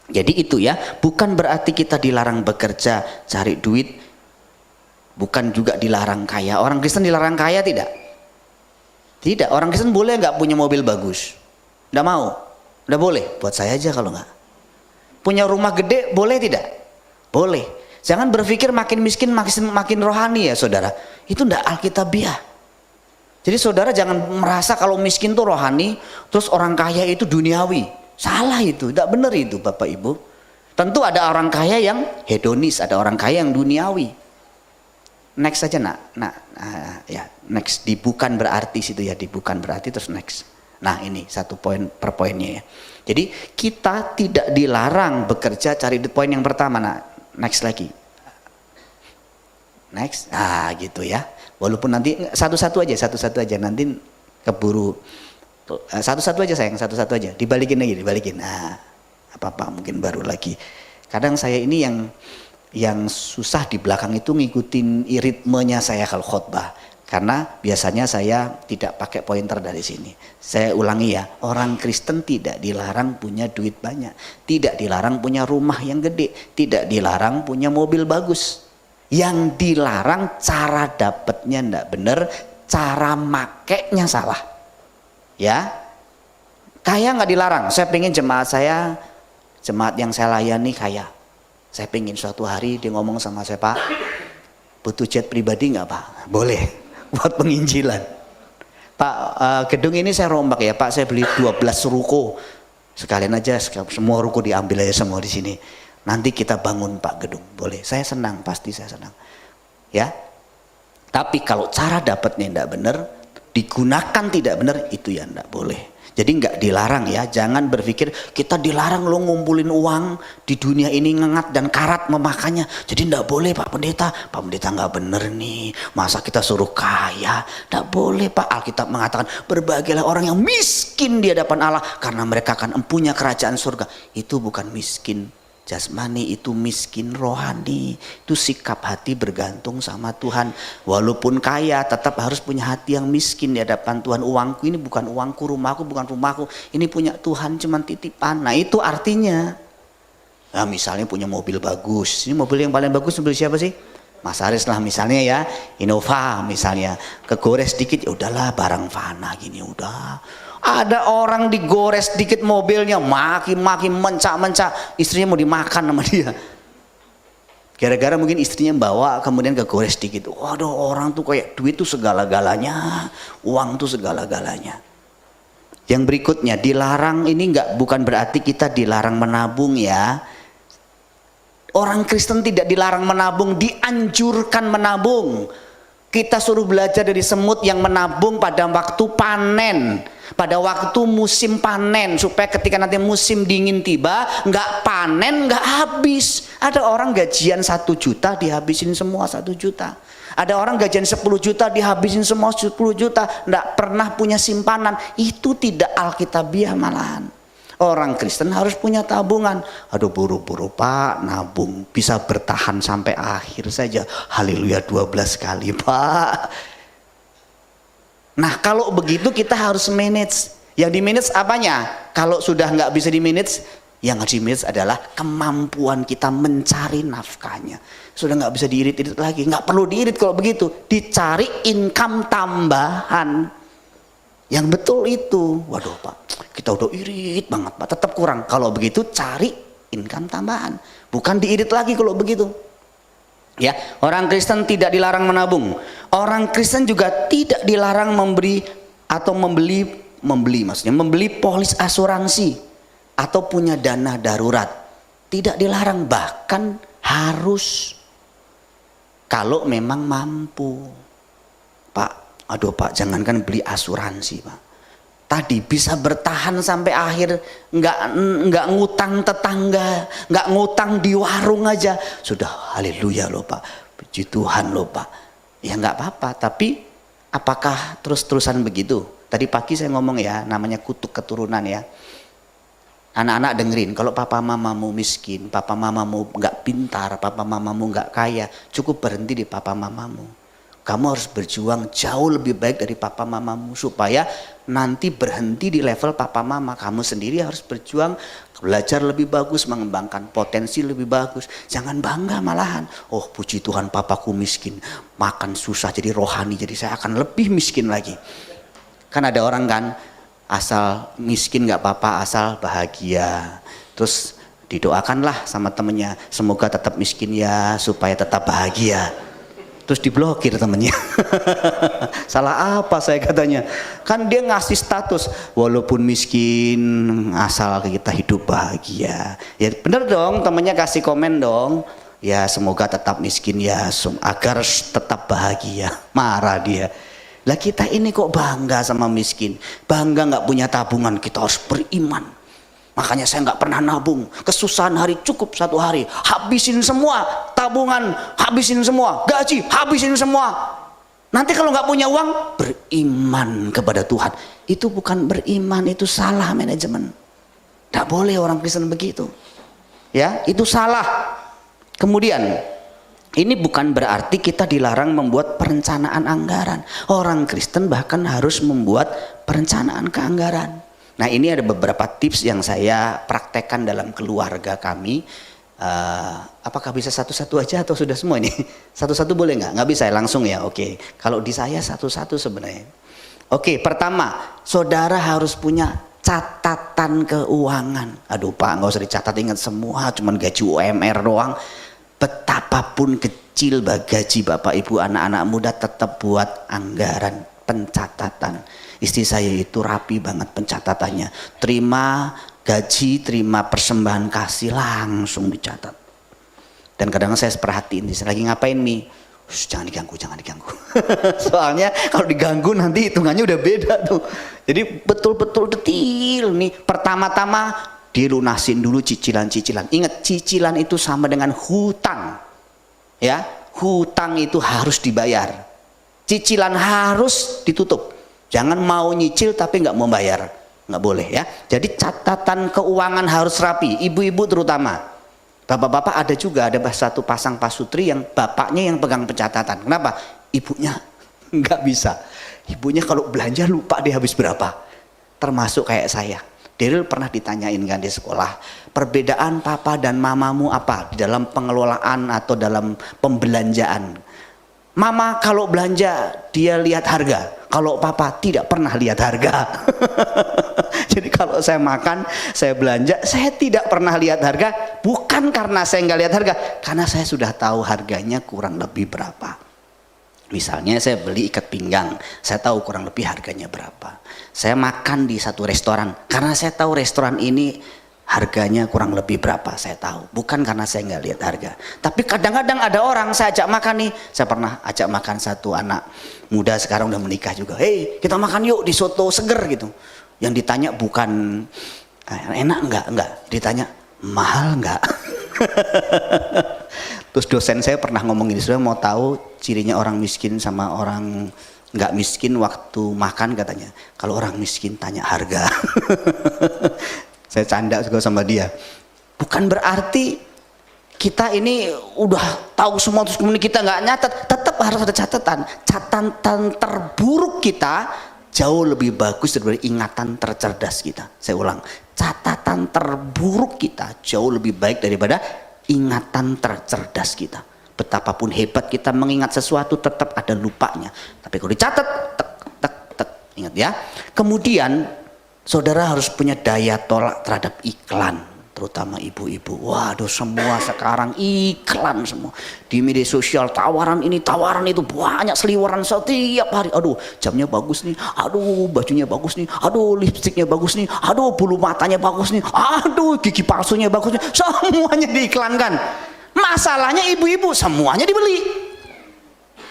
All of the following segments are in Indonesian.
Jadi itu ya, bukan berarti kita dilarang bekerja, cari duit, bukan juga dilarang kaya. Orang Kristen dilarang kaya tidak? Tidak, orang Kristen boleh nggak punya mobil bagus? Nggak mau? Nggak boleh? Buat saya aja kalau nggak. Punya rumah gede boleh tidak? Boleh. Jangan berpikir makin miskin makin rohani ya saudara. Itu nggak alkitabiah. Jadi saudara jangan merasa kalau miskin tuh rohani, terus orang kaya itu duniawi. Salah itu, tidak benar itu Bapak Ibu. Tentu ada orang kaya yang hedonis, ada orang kaya yang duniawi. Next saja ya next, di bukan berarti situ ya, di bukan berarti terus next. Nah ini satu poin per poinnya ya. Jadi kita tidak dilarang bekerja cari poin yang pertama. Nah next lagi. Next, gitu ya. Walaupun nanti satu-satu aja nanti keburu. Satu-satu aja sayang, satu-satu aja. Dibalikin lagi, dibalikin. Nah, apa-apa mungkin baru lagi. Kadang saya ini yang susah di belakang itu ngikutin ritmenya saya kalau khotbah. Karena biasanya saya tidak pakai pointer dari sini. Saya ulangi ya, orang Kristen tidak dilarang punya duit banyak, tidak dilarang punya rumah yang gede, tidak dilarang punya mobil bagus. Yang dilarang cara dapatnya ndak bener, cara makainya salah. Ya, kaya nggak dilarang. Saya pengen jemaat yang saya layani kaya. Saya pengen suatu hari dia ngomong sama saya, Pak, butuh jet pribadi nggak Pak? Boleh, buat penginjilan. Pak, gedung ini saya rombak ya Pak, saya beli 12 ruko. Sekalian aja semua ruko diambil aja semua di sini. Nanti kita bangun Pak gedung. Boleh, saya senang, pasti saya senang. Ya, tapi kalau cara dapatnya tidak benar, digunakan tidak benar, itu ya tidak boleh. Jadi nggak dilarang ya, jangan berpikir kita dilarang lo ngumpulin uang di dunia ini ngengat dan karat memakannya. Jadi nggak boleh Pak Pendeta nggak bener nih, masa kita suruh kaya? Nggak boleh Pak. Alkitab mengatakan berbahagialah orang yang miskin di hadapan Allah karena mereka akan empunya kerajaan surga. Itu bukan miskin jasmani, itu miskin rohani. Itu sikap hati bergantung sama Tuhan. Walaupun kaya tetap harus punya hati yang miskin di hadapan Tuhan. Uangku ini bukan uangku, rumahku bukan rumahku, ini punya Tuhan, cuman titipan. Nah itu artinya, nah misalnya punya mobil bagus, ini mobil yang paling bagus mobil siapa sih? Mas Aris lah misalnya ya, Innova misalnya, kegores dikit ya udahlah barang fana gini udah. Ada orang digores dikit mobilnya, maki-maki, mencak-mencak, istrinya mau dimakan sama dia. Gara-gara mungkin istrinya bawa, kemudian kegores dikit. Waduh, orang tuh kayak duit tuh segala-galanya, uang tuh segala-galanya. Yang berikutnya, dilarang ini bukan berarti kita dilarang menabung ya. Orang Kristen tidak dilarang menabung, dianjurkan menabung. Kita suruh belajar dari semut yang menabung pada waktu panen, pada waktu musim panen, supaya ketika nanti musim dingin tiba nggak panen, nggak habis. Ada orang gajian 1 juta dihabisin semua 1 juta. Ada orang gajian 10 juta dihabisin semua 10 juta, nggak pernah punya simpanan. Itu tidak alkitabiah malahan. Orang Kristen harus punya tabungan. Aduh buru-buru Pak nabung, bisa bertahan sampai akhir saja. Haleluya 12 kali Pak. Nah kalau begitu kita harus manage. Yang di manage apanya? Kalau sudah nggak bisa di manage, yang harus di manage adalah kemampuan kita mencari nafkahnya. Sudah nggak bisa diirit-irit lagi. Nggak perlu diirit kalau begitu. Dicari income tambahan. Yang betul itu, waduh Pak, kita udah irit banget Pak, tetap kurang. Kalau begitu cari income tambahan, bukan diirit lagi kalau begitu. Ya, orang Kristen tidak dilarang menabung. Orang Kristen juga tidak dilarang memberi atau membeli polis asuransi atau punya dana darurat. Tidak dilarang, bahkan harus kalau memang mampu. Pak, aduh Pak, jangankan beli asuransi Pak, tadi bisa bertahan sampai akhir, nggak ngutang tetangga, nggak ngutang di warung aja, sudah haleluya loh Pak, puji Tuhan loh Pak. Ya nggak apa-apa, tapi apakah terus-terusan begitu? Tadi pagi saya ngomong ya, namanya kutuk keturunan ya. Anak-anak dengerin, kalau papa mamamu miskin, papa mamamu nggak pintar, papa mamamu nggak kaya, cukup berhenti di papa mamamu. Kamu harus berjuang jauh lebih baik dari papa mamamu supaya nanti berhenti di level papa mama. Kamu sendiri harus berjuang, belajar lebih bagus, mengembangkan potensi lebih bagus. Jangan bangga malahan. Oh puji Tuhan papaku miskin, makan susah jadi rohani, jadi saya akan lebih miskin lagi. Kan ada orang kan, asal miskin gak apa-apa, asal bahagia. Terus didoakanlah sama temennya, semoga tetap miskin ya, supaya tetap bahagia. Terus diblokir temennya. Salah apa saya katanya? Kan dia ngasih status, walaupun miskin, asal kita hidup bahagia. Ya bener dong, temennya kasih komen dong. Ya semoga tetap miskin ya, agar tetap bahagia. Marah dia. Lah kita ini kok bangga sama miskin, bangga nggak punya tabungan, kita harus beriman. Makanya saya nggak pernah nabung, kesusahan hari cukup 1 hari, habisin semua tabungan, habisin semua gaji, habisin semua. Nanti kalau nggak punya uang, beriman kepada Tuhan. Itu bukan beriman, itu salah manajemen. Nggak boleh orang Kristen begitu, ya itu salah. Kemudian ini bukan berarti kita dilarang membuat perencanaan anggaran. Orang Kristen bahkan harus membuat perencanaan keanggaran. Nah ini ada beberapa tips yang saya praktekkan dalam keluarga kami. Apakah bisa satu-satu aja atau sudah semua ini? Satu-satu boleh nggak? Nggak bisa langsung ya, oke. Kalau di saya satu-satu sebenarnya. Oke, pertama, saudara harus punya catatan keuangan. Aduh Pak, nggak usah dicatat, ingat semua, cuman gaji UMR doang. Betapapun kecil gaji Bapak Ibu anak-anak muda, tetap buat anggaran, pencatatan. Istri saya itu rapi banget pencatatannya. Terima gaji, terima persembahan kasih, langsung dicatat. Dan kadang saya perhatiin, lagi ngapain nih? Jangan diganggu, jangan diganggu. Soalnya kalau diganggu nanti hitungannya udah beda tuh. Jadi betul-betul detail nih. Pertama-tama dilunasin dulu cicilan-cicilan. Ingat, cicilan itu sama dengan hutang. Ya, hutang itu harus dibayar. Cicilan harus ditutup. Jangan mau nyicil tapi nggak mau bayar, nggak boleh ya. Jadi catatan keuangan harus rapi, ibu-ibu terutama. Bapak-bapak ada juga, ada satu pasang pasutri yang bapaknya yang pegang pencatatan. Kenapa? Ibunya nggak bisa. Ibunya kalau belanja lupa dia habis berapa. Termasuk kayak saya. Daryl pernah ditanyain kan di sekolah, perbedaan papa dan mamamu apa di dalam pengelolaan atau dalam pembelanjaan? Mama kalau belanja dia lihat harga, kalau papa tidak pernah lihat harga. Jadi kalau saya makan, saya belanja, saya tidak pernah lihat harga, bukan karena saya nggak lihat harga, karena saya sudah tahu harganya kurang lebih berapa. Misalnya saya beli ikat pinggang, saya tahu kurang lebih harganya berapa. Saya makan di satu restoran, karena saya tahu restoran ini harganya kurang lebih berapa, saya tahu. Bukan karena saya nggak lihat harga. Tapi kadang-kadang ada orang saya ajak makan nih. Saya pernah ajak makan satu anak muda, sekarang udah menikah juga. Hei, kita makan yuk di soto seger gitu. Yang ditanya bukan enak enggak. Ditanya mahal enggak. Terus dosen saya pernah ngomong gini, saya mau tahu cirinya orang miskin sama orang nggak miskin waktu makan, katanya. Kalau orang miskin tanya harga. Saya canda juga sama dia. Bukan berarti kita ini udah tahu semua terus kemudian kita nggak nyatet. Tetap harus ada catatan. Catatan terburuk kita jauh lebih bagus daripada ingatan tercerdas kita. Saya ulang, catatan terburuk kita jauh lebih baik daripada ingatan tercerdas kita. Betapapun hebat kita mengingat sesuatu, tetap ada lupanya. Tapi kalau dicatat, tek, ingat ya. Kemudian saudara harus punya daya tolak terhadap iklan, terutama ibu-ibu. Waduh, semua sekarang iklan semua. Di media sosial tawaran ini, tawaran itu, banyak seliweran setiap hari. Aduh, jamnya bagus nih. Aduh, bajunya bagus nih. Aduh, lipstiknya bagus nih. Aduh, bulu matanya bagus nih. Aduh, gigi palsunya bagus nih. Semuanya diiklankan. Masalahnya ibu-ibu semuanya dibeli.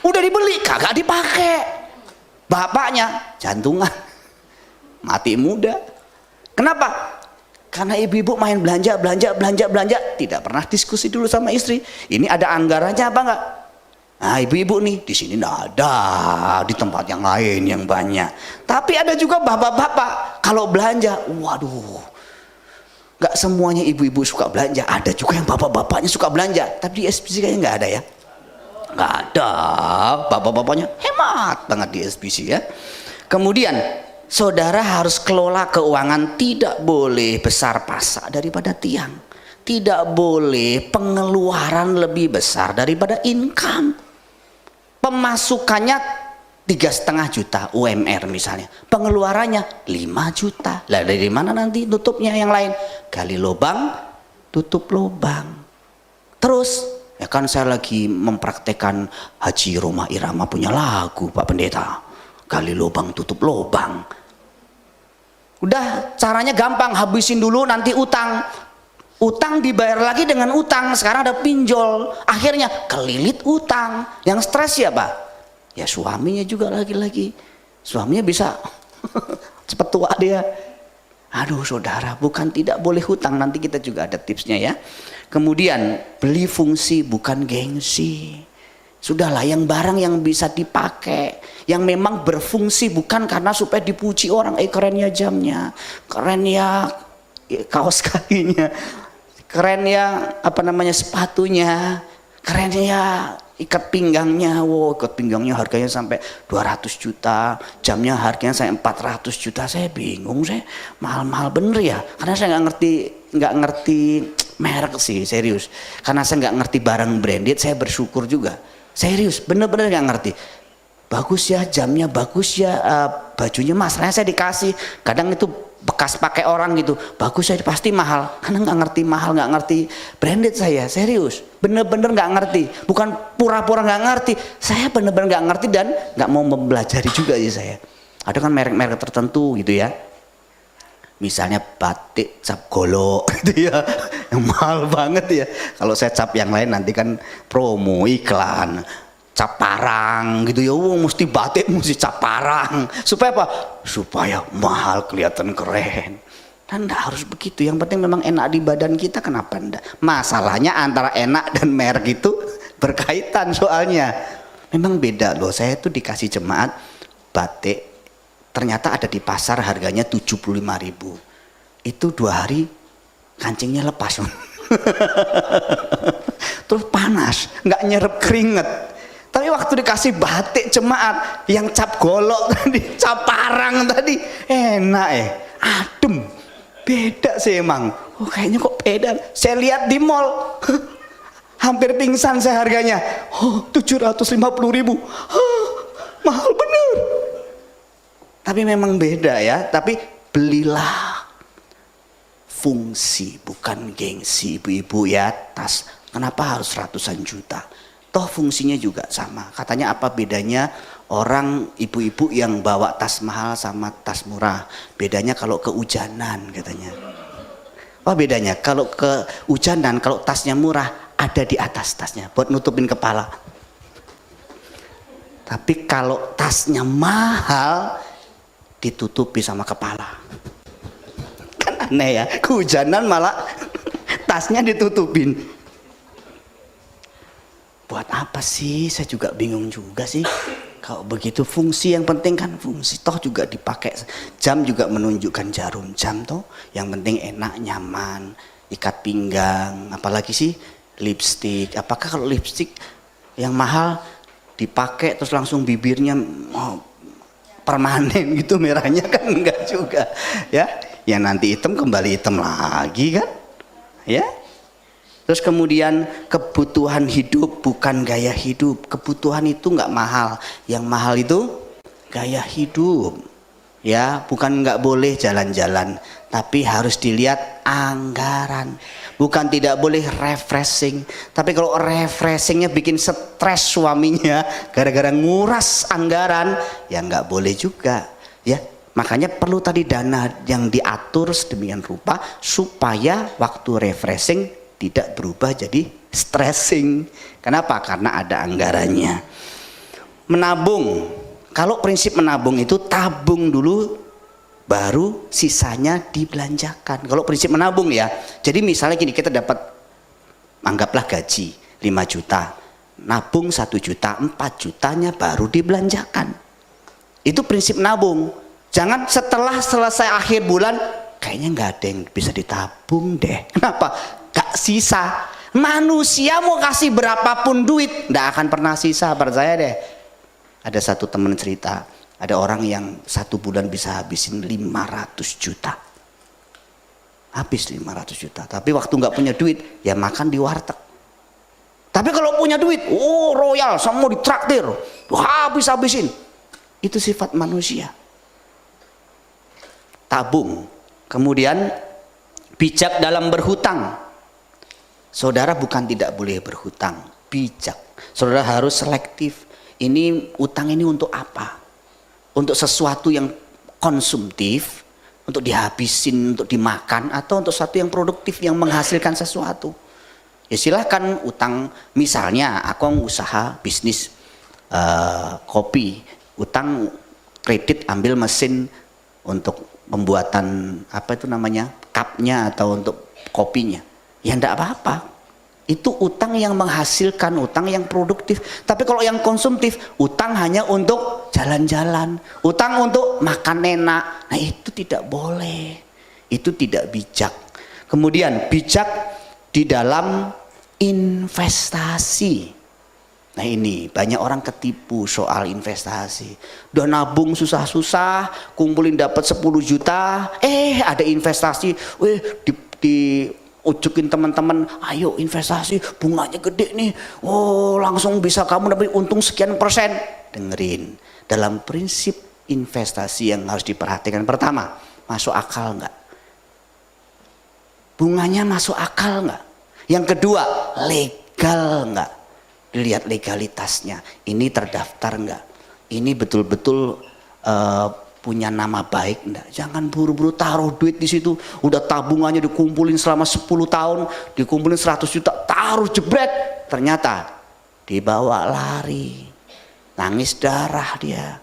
Udah dibeli, kagak dipakai. Bapaknya jantungan. Mati muda. Kenapa? Karena ibu-ibu main belanja, tidak pernah diskusi dulu sama istri. Ini ada anggarannya apa enggak? Nah, ibu-ibu nih di sini enggak ada, di tempat yang lain yang banyak. Tapi ada juga bapak-bapak kalau belanja, waduh, enggak semuanya ibu-ibu suka belanja. Ada juga yang bapak-bapaknya suka belanja, tapi di SPC kayaknya enggak ada ya. Nggak ada. Bapak-bapaknya hemat banget di SBC ya. Kemudian saudara harus kelola keuangan, tidak boleh besar pasak daripada tiang. Tidak boleh pengeluaran lebih besar daripada income. Pemasukannya 3,5 juta UMR misalnya, pengeluarannya 5 juta. Lah dari mana nanti tutupnya yang lain? Gali lubang, tutup lubang. Terus ya kan saya lagi mempraktekkan Haji Roma Irama punya lagu Pak Pendeta. Gali lubang, tutup lubang. Udah caranya gampang, habisin dulu nanti utang. Utang dibayar lagi dengan utang, sekarang ada pinjol. Akhirnya kelilit utang. Yang stres ya Pak? Ya suaminya juga lagi-lagi. Suaminya bisa cepat tua dia. Aduh saudara, bukan tidak boleh hutang, nanti kita juga ada tipsnya ya. Kemudian beli fungsi bukan gengsi. Sudahlah yang barang yang bisa dipakai, yang memang berfungsi bukan karena supaya dipuji orang, keren ya jamnya, keren ya kaos kakinya, keren ya apa namanya sepatunya, keren ya ikat pinggangnya. Wow, ikat pinggangnya harganya sampai 200 juta, jamnya harganya sampai 400 juta. Saya bingung, saya mahal-mahal bener ya, karena saya nggak ngerti merek sih, serius. Karena saya nggak ngerti barang branded, saya bersyukur juga. Serius, bener-bener nggak ngerti. Bagus ya jamnya, bagus ya bajunya, masalahnya saya dikasih. Kadang itu bekas pakai orang gitu, bagus saya pasti mahal. Karena nggak ngerti mahal, nggak ngerti branded saya, serius. Bener-bener nggak ngerti, bukan pura-pura nggak ngerti. Saya bener-bener nggak ngerti dan nggak mau mempelajari juga sih saya. Ada kan merek-merek tertentu gitu ya. Misalnya batik cap golok gitu ya, yang mahal banget ya. Kalau saya cap yang lain nanti kan promo iklan, cap parang gitu ya. Mesti batik, mesti cap parang. Supaya apa? Supaya mahal, kelihatan keren. Dan enggak harus begitu. Yang penting memang enak di badan kita, kenapa enggak? Masalahnya antara enak dan merek itu berkaitan soalnya. Memang beda loh. Saya tuh dikasih jemaat batik, ternyata ada di pasar harganya 75.000. Itu 2 hari kancingnya lepas. Terus panas, nggak nyerap keringet. Tapi waktu dikasih batik jemaat yang cap golok tadi, cap parang tadi, enak adem. Beda sih emang. Oh kayaknya kok beda. Saya lihat di mall, hampir pingsan saya harganya. Oh 750.000. Mahal bener. Tapi memang beda ya, tapi belilah fungsi bukan gengsi ibu-ibu ya. Tas kenapa harus ratusan juta? Toh fungsinya juga sama. Katanya apa bedanya orang ibu-ibu yang bawa tas mahal sama tas murah? Bedanya kalau kehujanan katanya. Apa bedanya? Kalau kehujanan, kalau tasnya murah ada di atas tasnya buat nutupin kepala. Tapi kalau tasnya mahal ditutupi sama kepala. Kan aneh ya, kehujanan malah tasnya ditutupin. Buat apa sih? Saya juga bingung juga sih. Kalau begitu fungsi yang penting kan fungsi, toh juga dipakai. Jam juga menunjukkan jarum jam toh. Yang penting enak, nyaman, ikat pinggang, apalagi sih lipstick. Apakah kalau lipstick yang mahal dipakai terus langsung bibirnya permanen gitu merahnya? Kan enggak juga ya. Yang nanti hitam kembali hitam lagi kan ya. Terus kemudian kebutuhan hidup bukan gaya hidup. Kebutuhan itu enggak mahal, yang mahal itu gaya hidup ya. Bukan enggak boleh jalan-jalan, tapi harus dilihat anggaran. Bukan tidak boleh refreshing, tapi kalau refreshingnya bikin stres suaminya gara-gara nguras anggaran, ya nggak boleh juga ya. Makanya perlu tadi dana yang diatur sedemikian rupa supaya waktu refreshing tidak berubah jadi stressing. Kenapa? Karena ada anggarannya. Menabung, kalau prinsip menabung itu tabung dulu baru sisanya dibelanjakan. Kalau prinsip menabung ya, jadi misalnya gini, kita dapat anggaplah gaji 5 juta, nabung 1 juta, 4 jutanya baru dibelanjakan. Itu prinsip nabung. Jangan setelah selesai akhir bulan kayaknya nggak ada yang bisa ditabung deh. Kenapa? Gak sisa. Manusia mau kasih berapapun duit, nggak akan pernah sisa, percaya deh. Ada satu teman cerita, ada orang yang 1 bulan bisa habisin 500 juta. Habis 500 juta, tapi waktu nggak punya duit, ya makan di warteg. Tapi kalau punya duit, oh royal, semua ditraktir, habis-habisin. Itu sifat manusia. Tabung, kemudian bijak dalam berhutang. Saudara bukan tidak boleh berhutang, bijak. Saudara harus selektif. Ini utang ini untuk apa? Untuk sesuatu yang konsumtif, untuk dihabisin, untuk dimakan, atau untuk sesuatu yang produktif yang menghasilkan sesuatu. Ya silahkan utang, misalnya aku usaha bisnis kopi, utang kredit ambil mesin untuk pembuatan apa itu namanya, cupnya atau untuk kopinya. Ya enggak apa-apa, itu utang yang menghasilkan, utang yang produktif. Tapi kalau yang konsumtif, utang hanya untuk jalan-jalan, utang untuk makan enak, nah itu tidak boleh, itu tidak bijak. Kemudian bijak di dalam investasi. Nah ini banyak orang ketipu soal investasi. Udah nabung susah-susah, kumpulin dapat 10 juta, ada investasi, di ujukin teman-teman, ayo investasi, bunganya gede nih, oh langsung bisa kamu dapat untung sekian persen. Dengerin, dalam prinsip investasi yang harus diperhatikan, pertama, masuk akal nggak? Bunganya masuk akal nggak? Yang kedua, legal nggak? Dilihat legalitasnya, ini terdaftar nggak? Ini betul-betul punya nama baik enggak? Jangan buru-buru taruh duit di situ, udah tabungannya dikumpulin selama 10 tahun, dikumpulin 100 juta, taruh jebret, ternyata dibawa lari, nangis darah dia.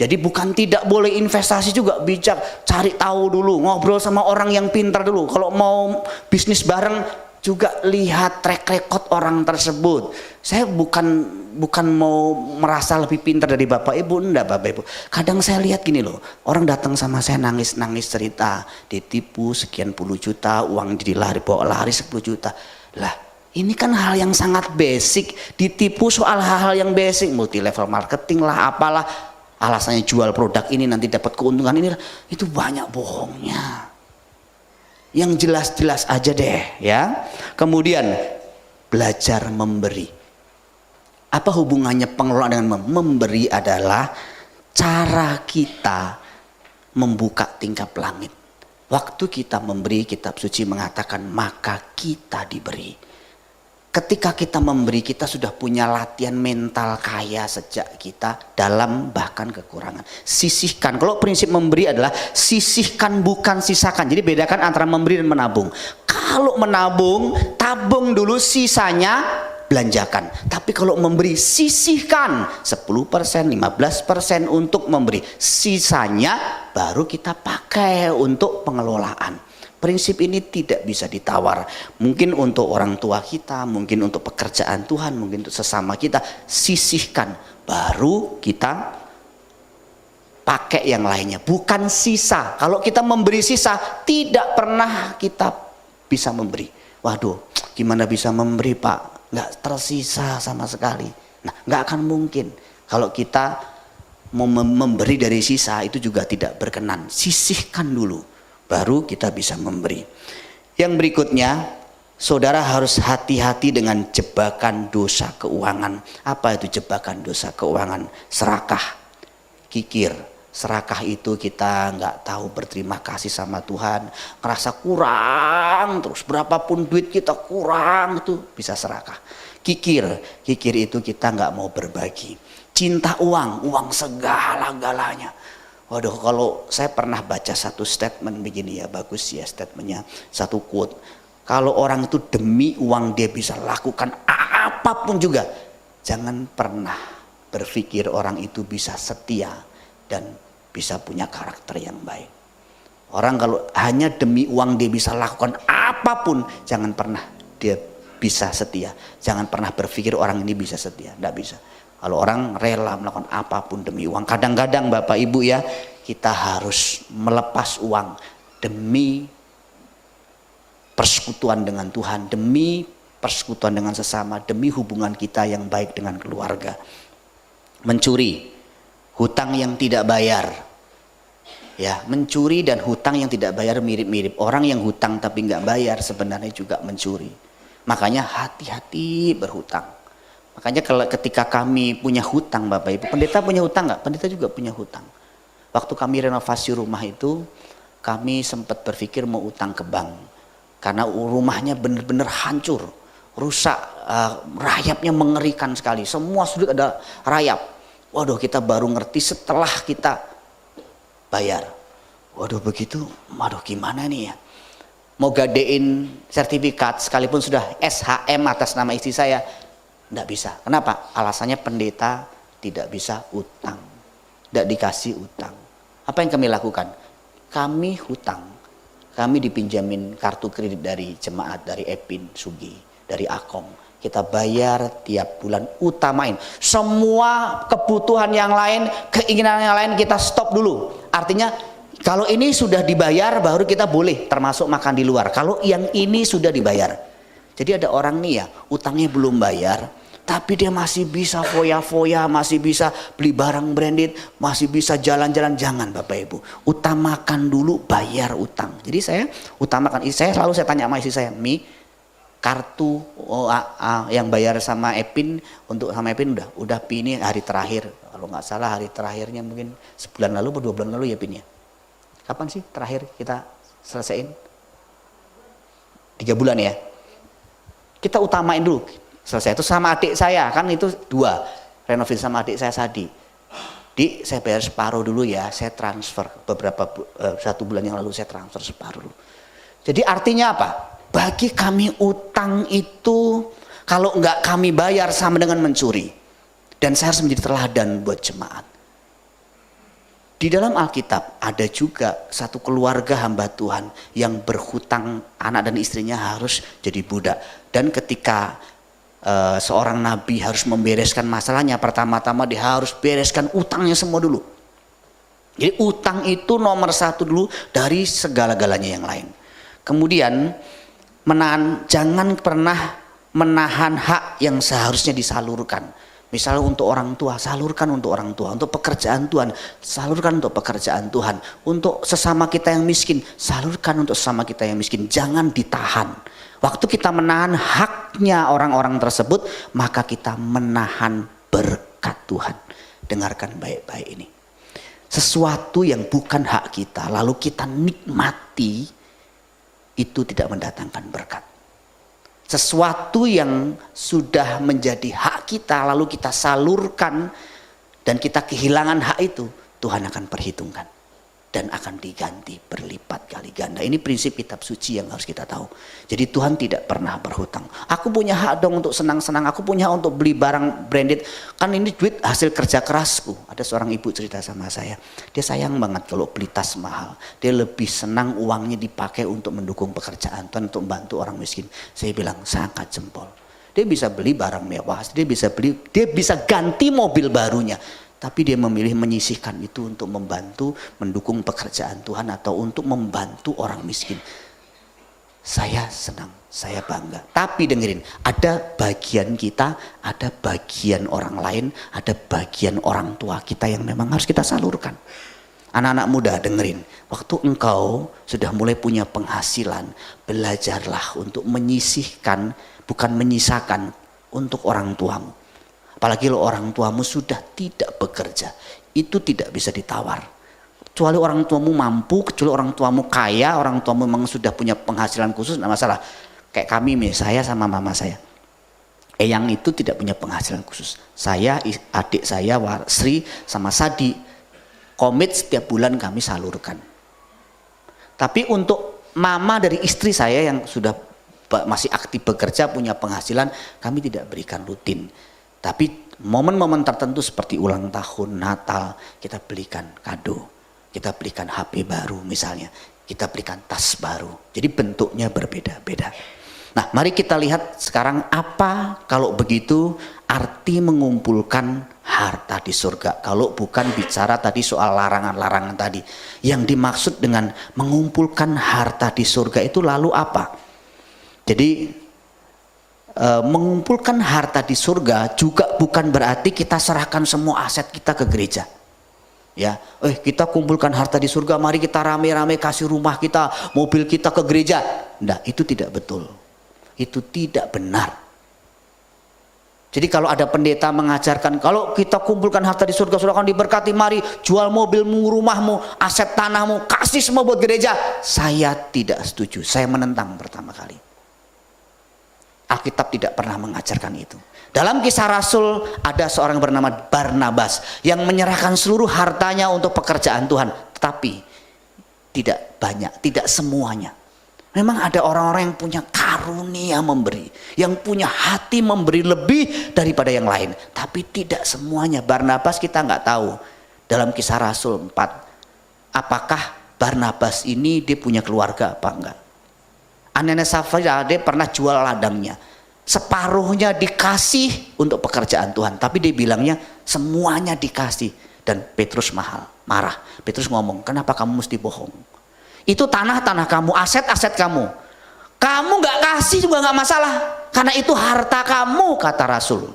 Jadi bukan tidak boleh investasi juga, bijak, cari tahu dulu, ngobrol sama orang yang pintar dulu. Kalau mau bisnis bareng juga lihat track record orang tersebut. Saya bukan mau merasa lebih pintar dari Bapak Ibu, enggak Bapak Ibu. Kadang saya lihat gini loh, orang datang sama saya nangis-nangis cerita, ditipu sekian puluh juta, uang bawa lari 10 juta. Lah, ini kan hal yang sangat basic, ditipu soal hal-hal yang basic, multi level marketing lah, apalah, alasannya jual produk ini nanti dapat keuntungan ini, itu banyak bohongnya. Yang jelas-jelas aja deh ya. Kemudian belajar memberi. Apa hubungannya pengelolaan dengan memberi? Adalah cara kita membuka tingkap langit. Waktu kita memberi, kitab suci mengatakan maka kita diberi. Ketika kita memberi, kita sudah punya latihan mental kaya sejak kita dalam bahkan kekurangan. Sisihkan. Kalau prinsip memberi adalah sisihkan bukan sisakan. Jadi bedakan antara memberi dan menabung. Kalau menabung, tabung dulu, sisanya belanjakan. Tapi kalau memberi, sisihkan 10%, 15% untuk memberi. Sisanya baru kita pakai untuk pengelolaan. Prinsip ini tidak bisa ditawar. Mungkin untuk orang tua kita, mungkin untuk pekerjaan Tuhan, mungkin untuk sesama kita, sisihkan. Baru kita pakai yang lainnya. Bukan sisa. Kalau kita memberi sisa, tidak pernah kita bisa memberi. Waduh, gimana bisa memberi Pak? Nggak tersisa sama sekali. Nah, nggak akan mungkin. Kalau kita mau memberi dari sisa, itu juga tidak berkenan. Sisihkan dulu, baru kita bisa memberi. Yang berikutnya, saudara harus hati-hati dengan jebakan dosa keuangan. Apa itu jebakan dosa keuangan? Serakah, kikir. Serakah itu kita nggak tahu berterima kasih sama Tuhan, ngerasa kurang terus, berapapun duit kita kurang, itu bisa serakah. Kikir itu kita nggak mau berbagi. Cinta uang segala-galanya. Waduh, kalau saya pernah baca satu statement begini ya, bagus ya statementnya, satu quote. Kalau orang itu demi uang dia bisa lakukan apapun juga, jangan pernah berpikir orang itu bisa setia dan bisa punya karakter yang baik. Orang kalau hanya demi uang dia bisa lakukan apapun, jangan pernah dia bisa setia. Jangan pernah berpikir orang ini bisa setia, tidak bisa. Kalau orang rela melakukan apapun demi uang, kadang-kadang Bapak Ibu ya, kita harus melepas uang demi persekutuan dengan Tuhan, demi persekutuan dengan sesama, demi hubungan kita yang baik dengan keluarga. Mencuri, hutang yang tidak bayar. Ya, mencuri dan hutang yang tidak bayar mirip-mirip. Orang yang hutang tapi nggak bayar sebenarnya juga mencuri. Makanya hati-hati berhutang. Makanya kalau ketika kami punya hutang, Bapak Ibu, pendeta punya hutang nggak? Pendeta juga punya hutang. Waktu kami renovasi rumah itu, kami sempat berpikir mau utang ke bank. Karena rumahnya benar-benar hancur, rusak, rayapnya mengerikan sekali. Semua sudut ada rayap. Waduh, kita baru ngerti setelah kita bayar. Waduh begitu, waduh gimana nih ya. Mau gadein sertifikat sekalipun sudah SHM atas nama istri saya, enggak bisa. Kenapa? Alasannya pendeta tidak bisa utang. Tidak dikasih utang. Apa yang kami lakukan? Kami hutang. Kami dipinjamin kartu kredit dari jemaat, dari Epin, Sugi, dari Akom. Kita bayar tiap bulan, utamain. Semua kebutuhan yang lain, keinginan yang lain kita stop dulu. Artinya kalau ini sudah dibayar baru kita boleh termasuk makan di luar. Kalau yang ini sudah dibayar. Jadi ada orang nih ya, utangnya belum bayar, tapi dia masih bisa foya-foya, masih bisa beli barang branded, masih bisa jalan-jalan. Jangan Bapak Ibu, utamakan dulu bayar utang. Jadi saya utamakan, saya selalu tanya sama istri saya, Mi, kartu yang bayar sama Epin, untuk sama Epin udah Pi, ini hari terakhir. Kalau nggak salah hari terakhirnya mungkin sebulan lalu atau 2 bulan lalu ya Pin ya. Kapan sih terakhir kita selesaiin? 3 bulan ya. Kita utamain dulu. Selesai itu sama adik saya, kan itu 2. Renovasi sama adik saya Sadi. Di, saya bayar separuh dulu ya, saya transfer beberapa 1 bulan yang lalu saya transfer separuh dulu. Jadi artinya apa? Bagi kami utang itu kalau enggak kami bayar sama dengan mencuri. Dan saya harus menjadi teladan buat jemaat. Di dalam Alkitab ada juga satu keluarga hamba Tuhan yang berhutang, anak dan istrinya harus jadi budak. Dan ketika seorang nabi harus membereskan masalahnya, pertama-tama dia harus bereskan utangnya semua dulu. Jadi utang itu nomor 1 dulu dari segala-galanya yang lain. Kemudian jangan pernah menahan hak yang seharusnya disalurkan. Misalnya untuk orang tua, salurkan untuk orang tua. Untuk pekerjaan Tuhan, salurkan untuk pekerjaan Tuhan. Untuk sesama kita yang miskin, salurkan untuk sesama kita yang miskin. Jangan ditahan. Waktu kita menahan haknya orang-orang tersebut, maka kita menahan berkat Tuhan. Dengarkan baik-baik ini. Sesuatu yang bukan hak kita, lalu kita nikmati, itu tidak mendatangkan berkat. Sesuatu yang sudah menjadi hak kita lalu kita salurkan dan kita kehilangan hak itu, Tuhan akan perhitungkan dan akan diganti berlipat kali ganda. Ini prinsip kitab suci yang harus kita tahu. Jadi Tuhan tidak pernah berhutang. Aku punya hak dong untuk senang-senang, aku punya hak untuk beli barang branded. Kan ini duit hasil kerja kerasku. Ada seorang ibu cerita sama saya, dia sayang banget kalau beli tas mahal. Dia lebih senang uangnya dipakai untuk mendukung pekerjaan Tuhan, untuk membantu orang miskin. Saya bilang, saya angkat jempol. Dia bisa beli barang mewah, dia bisa ganti mobil barunya. Tapi dia memilih menyisihkan itu untuk membantu, mendukung pekerjaan Tuhan atau untuk membantu orang miskin. Saya senang, saya bangga. Tapi dengerin, ada bagian kita, ada bagian orang lain, ada bagian orang tua kita yang memang harus kita salurkan. Anak-anak muda dengerin, waktu engkau sudah mulai punya penghasilan, belajarlah untuk menyisihkan, bukan menyisakan untuk orang tuamu. Apalagi kalau orang tuamu sudah tidak bekerja, itu tidak bisa ditawar. Kecuali orang tuamu mampu, kecuali orang tuamu kaya, orang tuamu memang sudah punya penghasilan khusus, tidak masalah. Kayak kami, saya sama mama saya. Eyang itu tidak punya penghasilan khusus. Saya, adik saya, Sri sama Sadi, komit setiap bulan kami salurkan. Tapi untuk mama dari istri saya yang sudah masih aktif bekerja, punya penghasilan, kami tidak berikan rutin. Tapi momen-momen tertentu seperti ulang tahun, Natal, kita belikan kado. Kita belikan HP baru misalnya. Kita belikan tas baru. Jadi bentuknya berbeda-beda. Nah, mari kita lihat sekarang apa kalau begitu arti mengumpulkan harta di surga. Kalau bukan bicara tadi soal larangan-larangan tadi. Yang dimaksud dengan mengumpulkan harta di surga itu lalu apa? Jadi mengumpulkan harta di surga juga bukan berarti kita serahkan semua aset kita ke gereja. Ya, kita kumpulkan harta di surga, mari kita rame-rame kasih rumah kita, mobil kita ke gereja. Nah, itu tidak betul. Itu tidak benar. Jadi kalau ada pendeta mengajarkan kalau kita kumpulkan harta di surga sudah akan diberkati, mari jual mobilmu, rumahmu, aset tanahmu, kasih semua buat gereja. Saya tidak setuju. Saya menentang pertama kali. Alkitab tidak pernah mengajarkan itu. Dalam Kisah Rasul ada seorang bernama Barnabas yang menyerahkan seluruh hartanya untuk pekerjaan Tuhan, tetapi tidak banyak, tidak semuanya. Memang ada orang-orang yang punya karunia memberi, yang punya hati memberi lebih daripada yang lain, tapi tidak semuanya. Barnabas kita nggak tahu dalam Kisah Rasul 4 apakah Barnabas ini dia punya keluarga apa enggak. Ananias Safira dia pernah jual ladangnya, separuhnya dikasih untuk pekerjaan Tuhan, tapi dia bilangnya semuanya dikasih. Dan Petrus marah. Petrus ngomong, kenapa kamu mesti bohong? Itu tanah-tanah kamu, aset-aset kamu. Kamu nggak kasih juga nggak masalah, karena itu harta kamu, kata Rasul.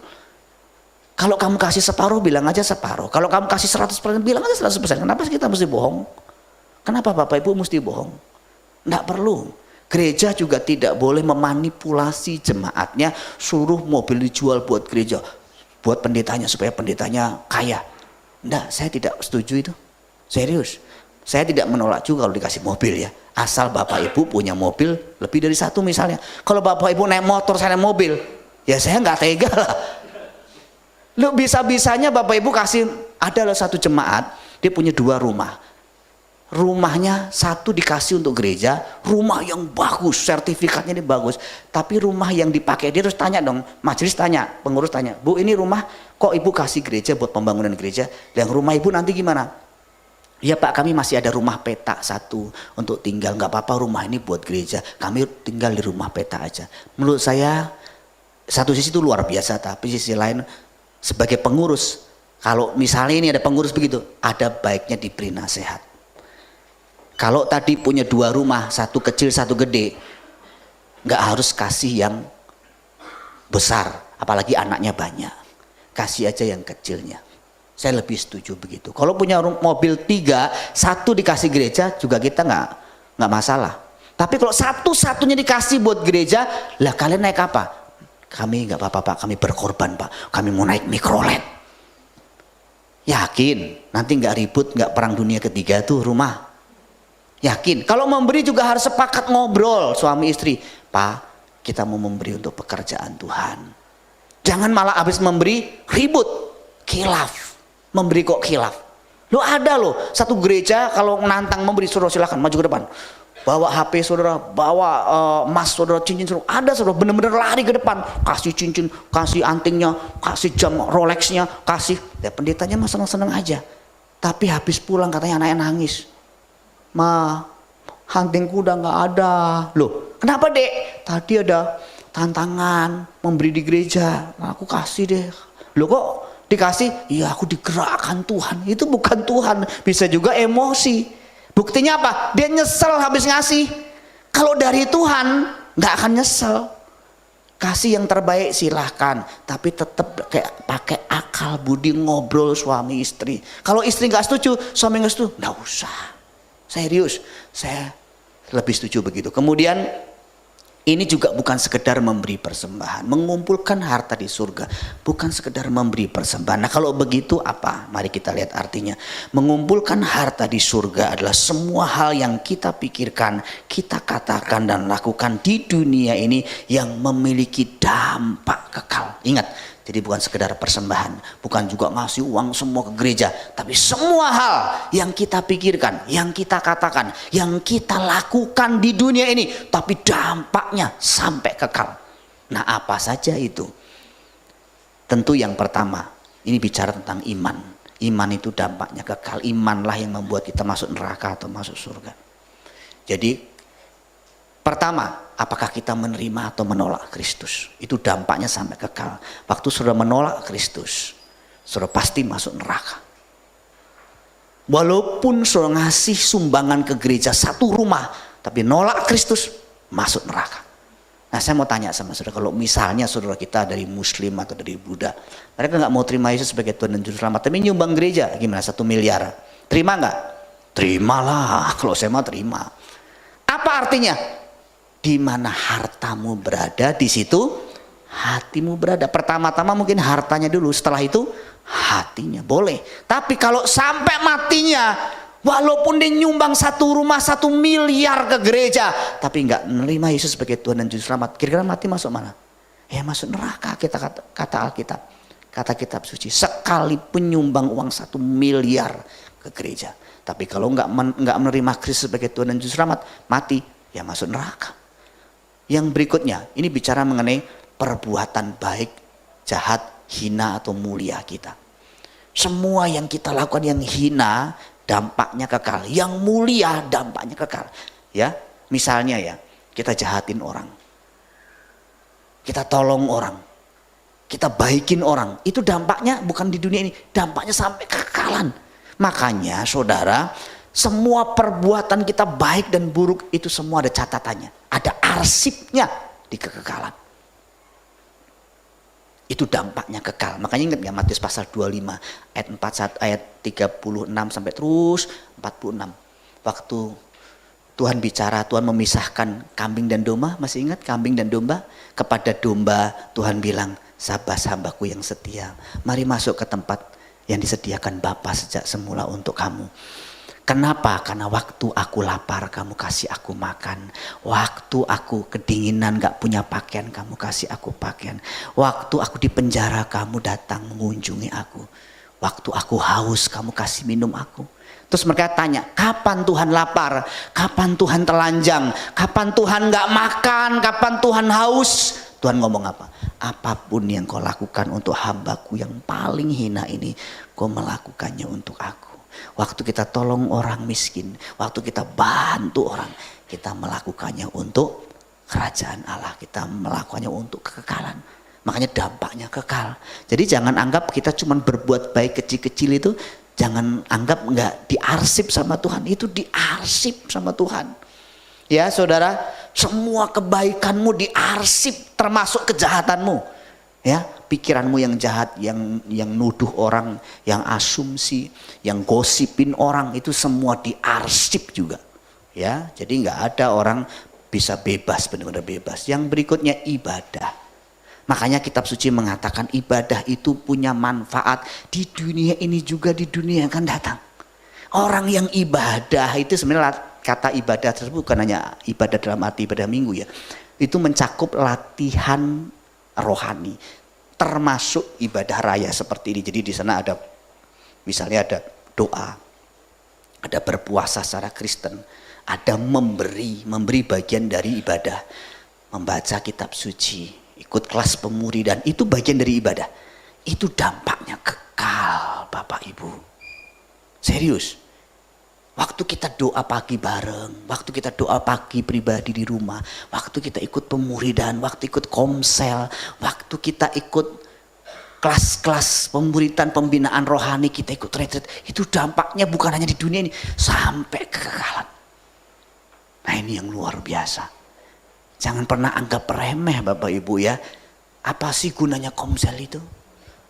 Kalau kamu kasih separuh, bilang aja separuh. Kalau kamu kasih 100%, bilang aja 100%. Kenapa kita mesti bohong? Kenapa Bapak Ibu mesti bohong? Nggak perlu. Gereja juga tidak boleh memanipulasi jemaatnya, suruh mobil dijual buat gereja, buat pendetanya supaya pendetanya kaya. Enggak, saya tidak setuju itu. Serius. Saya tidak menolak juga kalau dikasih mobil ya. Asal Bapak Ibu punya mobil lebih dari satu misalnya. Kalau Bapak Ibu naik motor, saya naik mobil, ya saya nggak tega lah. Lu bisa-bisanya Bapak Ibu kasih, ada satu jemaat, dia punya 2 rumah. Rumahnya satu dikasih untuk gereja, rumah yang bagus, sertifikatnya ini bagus, tapi rumah yang dipakai dia terus tanya dong, majelis tanya, pengurus tanya, Bu ini rumah kok Ibu kasih gereja buat pembangunan gereja, dan rumah Ibu nanti gimana? Ya Pak, kami masih ada rumah petak satu untuk tinggal, nggak apa-apa rumah ini buat gereja, kami tinggal di rumah petak aja. Menurut saya satu sisi itu luar biasa, tapi sisi lain sebagai pengurus, kalau misalnya ini ada pengurus begitu, ada baiknya diberi nasihat. Kalau tadi punya 2 rumah, satu kecil satu gede, nggak harus kasih yang besar, apalagi anaknya banyak, kasih aja yang kecilnya. Saya lebih setuju begitu. Kalau punya mobil 3, satu dikasih gereja juga kita nggak masalah. Tapi kalau satu-satunya dikasih buat gereja, lah kalian naik apa? Kami nggak apa-apa Pak, kami berkorban Pak, kami mau naik mikrolet. Yakin nanti nggak ribut, nggak perang dunia ketiga tuh rumah. Yakin. Kalau memberi juga harus sepakat ngobrol suami istri. Pak, kita mau memberi untuk pekerjaan Tuhan. Jangan malah habis memberi ribut, khilaf. Memberi kok khilaf. Lo ada loh satu gereja kalau nantang memberi, saudara silakan maju ke depan. Bawa HP saudara, bawa emas saudara, cincin saudara. Ada saudara bener-bener lari ke depan, kasih cincin, kasih antingnya, kasih jam Rolexnya, kasih. Ya pendetanya mah seneng-seneng aja. Tapi habis pulang katanya anaknya nangis. Ma, huntingku udah nggak ada. Loh, kenapa dek? Tadi ada tantangan memberi di gereja, nah, aku kasih deh. Loh kok dikasih? Iya aku digerakkan Tuhan. Itu bukan Tuhan, bisa juga emosi. Buktinya apa? Dia nyesel habis ngasih. Kalau dari Tuhan nggak akan nyesel. Kasih yang terbaik silahkan, tapi tetap kayak pakai akal budi, ngobrol suami istri. Kalau istri nggak setuju, suami nggak setuju, nggak usah. Serius, saya lebih setuju begitu. Kemudian ini juga bukan sekedar memberi persembahan, mengumpulkan harta di surga, bukan sekedar memberi persembahan. Nah kalau begitu apa? Mari kita lihat artinya. Mengumpulkan harta di surga adalah semua hal yang kita pikirkan, kita katakan dan lakukan di dunia ini yang memiliki dampak kekal. Ingat. Jadi bukan sekedar persembahan, bukan juga ngasih uang semua ke gereja, tapi semua hal yang kita pikirkan, yang kita katakan, yang kita lakukan di dunia ini, tapi dampaknya sampai kekal. Nah apa saja itu? Tentu yang pertama, ini bicara tentang iman. Iman itu dampaknya kekal, imanlah yang membuat kita masuk neraka atau masuk surga. Jadi pertama, apakah kita menerima atau menolak Kristus? Itu dampaknya sampai kekal. Waktu saudara menolak Kristus, saudara pasti masuk neraka. Walaupun saudara ngasih sumbangan ke gereja 1 rumah, tapi nolak Kristus, masuk neraka. Nah Nah saya mau tanya sama saudara, kalau misalnya saudara kita dari Muslim atau dari Buddha, mereka nggak mau terima Yesus sebagai Tuhan dan Juru Selamat, tapi nyumbang gereja, gimana? 1 miliar, terima nggak? Terimalah, kalau saya mau terima. Apa artinya? Di mana hartamu berada, di situ hatimu berada. Pertama-tama mungkin hartanya dulu, setelah itu hatinya, boleh. Tapi kalau sampai matinya, walaupun dia nyumbang 1 rumah 1 miliar ke gereja, tapi nggak menerima Yesus sebagai Tuhan dan Juru Selamat, kira-kira mati masuk mana? Ya masuk neraka. Kita kata Alkitab, kata kitab suci, sekalipun nyumbang uang 1 miliar ke gereja, tapi kalau nggak menerima Kristus sebagai Tuhan dan Juru Selamat, mati, ya masuk neraka. Yang berikutnya, ini bicara mengenai perbuatan baik, jahat, hina atau mulia kita. Semua yang kita lakukan yang hina, dampaknya kekal. Yang mulia, dampaknya kekal. Ya, misalnya ya, kita jahatin orang, kita tolong orang, kita baikin orang, itu dampaknya bukan di dunia ini, dampaknya sampai kekekalan. Makanya saudara, semua perbuatan kita baik dan buruk itu semua ada catatannya, ada arsipnya di kekekalan. Itu dampaknya kekal. Makanya ingat ya Matius pasal 25 ayat 41 ayat 36 sampai terus 46. Waktu Tuhan bicara, Tuhan memisahkan kambing dan domba, masih ingat kambing dan domba? Kepada domba Tuhan bilang, "Sabas hambaku yang setia, mari masuk ke tempat yang disediakan Bapa sejak semula untuk kamu." Kenapa? Karena waktu aku lapar kamu kasih aku makan. Waktu aku kedinginan gak punya pakaian kamu kasih aku pakaian. Waktu aku di penjara kamu datang mengunjungi aku. Waktu aku haus kamu kasih minum aku. Terus mereka tanya, kapan Tuhan lapar? Kapan Tuhan telanjang? Kapan Tuhan gak makan? Kapan Tuhan haus? Tuhan ngomong apa? Apapun yang kau lakukan untuk hambaku yang paling hina ini, kau melakukannya untuk aku. Waktu kita tolong orang miskin, waktu kita bantu orang, kita melakukannya untuk kerajaan Allah, kita melakukannya untuk kekekalan. Makanya dampaknya kekal. Jadi jangan anggap kita cuma berbuat baik kecil-kecil itu, jangan anggap nggak diarsip sama Tuhan, itu diarsip sama Tuhan. Ya saudara, semua kebaikanmu diarsip, termasuk kejahatanmu. Ya, pikiranmu yang jahat, yang nuduh orang, yang asumsi, yang gosipin orang, itu semua diarsip juga. Ya, jadi nggak ada orang bisa bebas, benar-benar bebas. Yang berikutnya ibadah. Makanya kitab suci mengatakan ibadah itu punya manfaat di dunia ini juga di dunia yang akan datang. Orang yang ibadah itu sebenarnya, kata ibadah tersebut bukan hanya ibadah dalam arti ibadah minggu ya. Itu mencakup latihan rohani, termasuk ibadah raya seperti ini. Jadi di sana ada, misalnya ada doa, ada berpuasa secara Kristen, ada memberi bagian dari ibadah, membaca kitab suci, ikut kelas pemuridan, itu bagian dari ibadah. Itu dampaknya kekal, Bapak Ibu. Serius. Waktu kita doa pagi bareng, waktu kita doa pagi pribadi di rumah, waktu kita ikut pemuridan, waktu ikut komsel, waktu kita ikut kelas-kelas pemuridan, pembinaan rohani, kita ikut retreat, itu dampaknya bukan hanya di dunia ini, sampai kekekalan. Nah ini yang luar biasa. Jangan pernah anggap remeh Bapak Ibu ya. Apa sih gunanya komsel itu?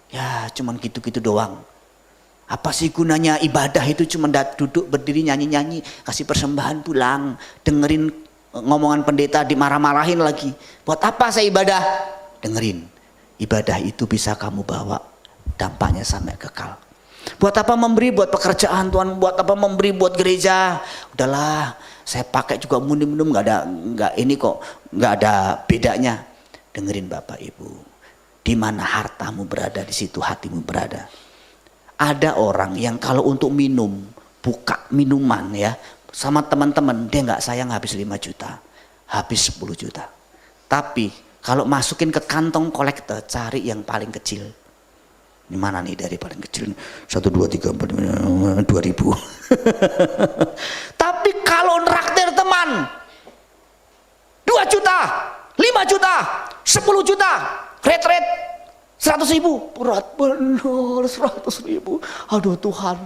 Ya cuman gitu-gitu doang. Apa sih gunanya ibadah itu cuma duduk berdiri nyanyi-nyanyi, kasih persembahan pulang, dengerin ngomongan pendeta dimarah-marahin lagi. Buat apa saya ibadah? Dengerin. Ibadah itu bisa kamu bawa dampaknya sampai kekal. Buat apa memberi buat pekerjaan Tuhan, buat apa memberi buat gereja? Udahlah, saya pakai juga minum-minum nggak ada bedanya. Dengerin Bapak Ibu. Di mana hartamu berada, di situ hatimu berada. Ada orang yang kalau untuk minum, buka minuman ya, sama teman-teman, dia nggak sayang habis 5 juta, habis 10 juta. Tapi kalau masukin ke kantong kolektor, cari yang paling kecil. Ini mana nih dari paling kecil? 1, 2, 3, 4, 5, 2000. Tapi kalau nraktir teman, 2 juta, 5 juta, 10 juta, retret 100.000, berat benar 100.000. Aduh Tuhan,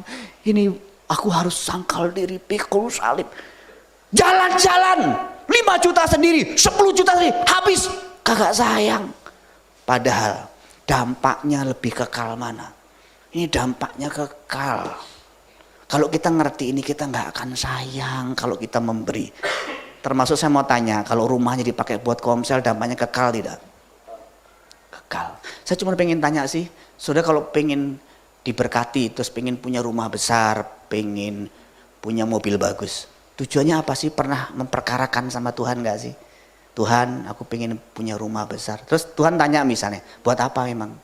ini aku harus sangkal diri, pikul salib. Jalan-jalan 5 5 juta sendiri, 10 juta sendiri, habis. Kagak sayang. Padahal dampaknya lebih kekal mana? Ini dampaknya kekal. Kalau kita ngerti ini, kita nggak akan sayang kalau kita memberi. Termasuk saya mau tanya, kalau rumahnya dipakai buat komsel, dampaknya kekal tidak? Kekal. Saya cuma pengen tanya sih, saudara kalau pengen diberkati, terus pengen punya rumah besar, pengen punya mobil bagus, tujuannya apa sih? Pernah memperkarakan sama Tuhan nggak sih? Tuhan, aku pengen punya rumah besar. Terus Tuhan tanya misalnya, buat apa memang?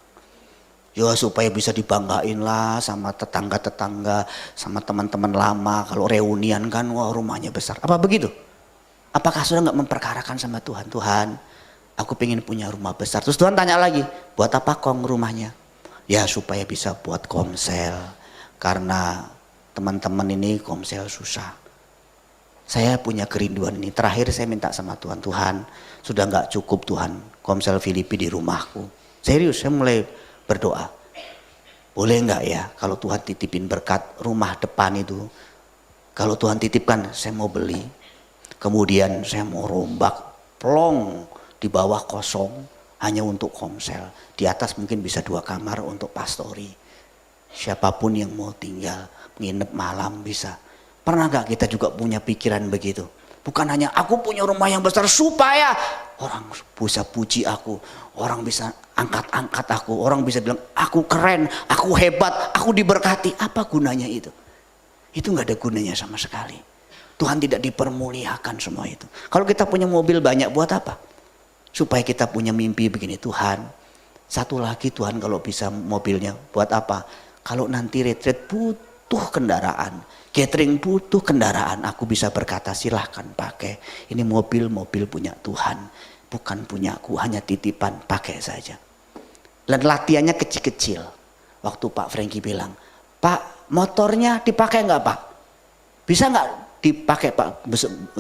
Ya supaya bisa dibanggain lah sama tetangga-tetangga, sama teman-teman lama. Kalau reunian kan, wah rumahnya besar. Apa begitu? Apakah saudara nggak memperkarakan sama Tuhan? Tuhan, aku pengen punya rumah besar. Terus Tuhan tanya lagi, buat apa kong rumahnya? Ya supaya bisa buat komsel. Karena teman-teman ini komsel susah. Saya punya kerinduan ini. Terakhir saya minta sama Tuhan, Tuhan sudah nggak cukup Tuhan komsel Filipi di rumahku. Serius, saya mulai berdoa. Boleh nggak ya kalau Tuhan titipin berkat rumah depan itu. Kalau Tuhan titipkan, saya mau beli. Kemudian saya mau rombak, plong di bawah kosong hanya untuk komsel. Di atas mungkin bisa 2 kamar untuk pastori. Siapapun yang mau tinggal, nginep malam bisa. Pernah gak kita juga punya pikiran begitu? Bukan hanya aku punya rumah yang besar supaya orang bisa puji aku, orang bisa angkat-angkat aku, orang bisa bilang aku keren, aku hebat, aku diberkati. Apa gunanya itu? Itu gak ada gunanya sama sekali. Tuhan tidak dipermuliakan semua itu. Kalau kita punya mobil banyak buat apa? Supaya kita punya mimpi begini, Tuhan. Satu lagi Tuhan, kalau bisa mobilnya buat apa? Kalau nanti retreat butuh kendaraan, catering butuh kendaraan, aku bisa berkata silahkan pakai. Ini mobil punya Tuhan, bukan punyaku, hanya titipan, pakai saja. Dan latihannya kecil-kecil. Waktu Pak Franky bilang, Pak motornya dipakai nggak Pak? Bisa nggak dipakai Pak?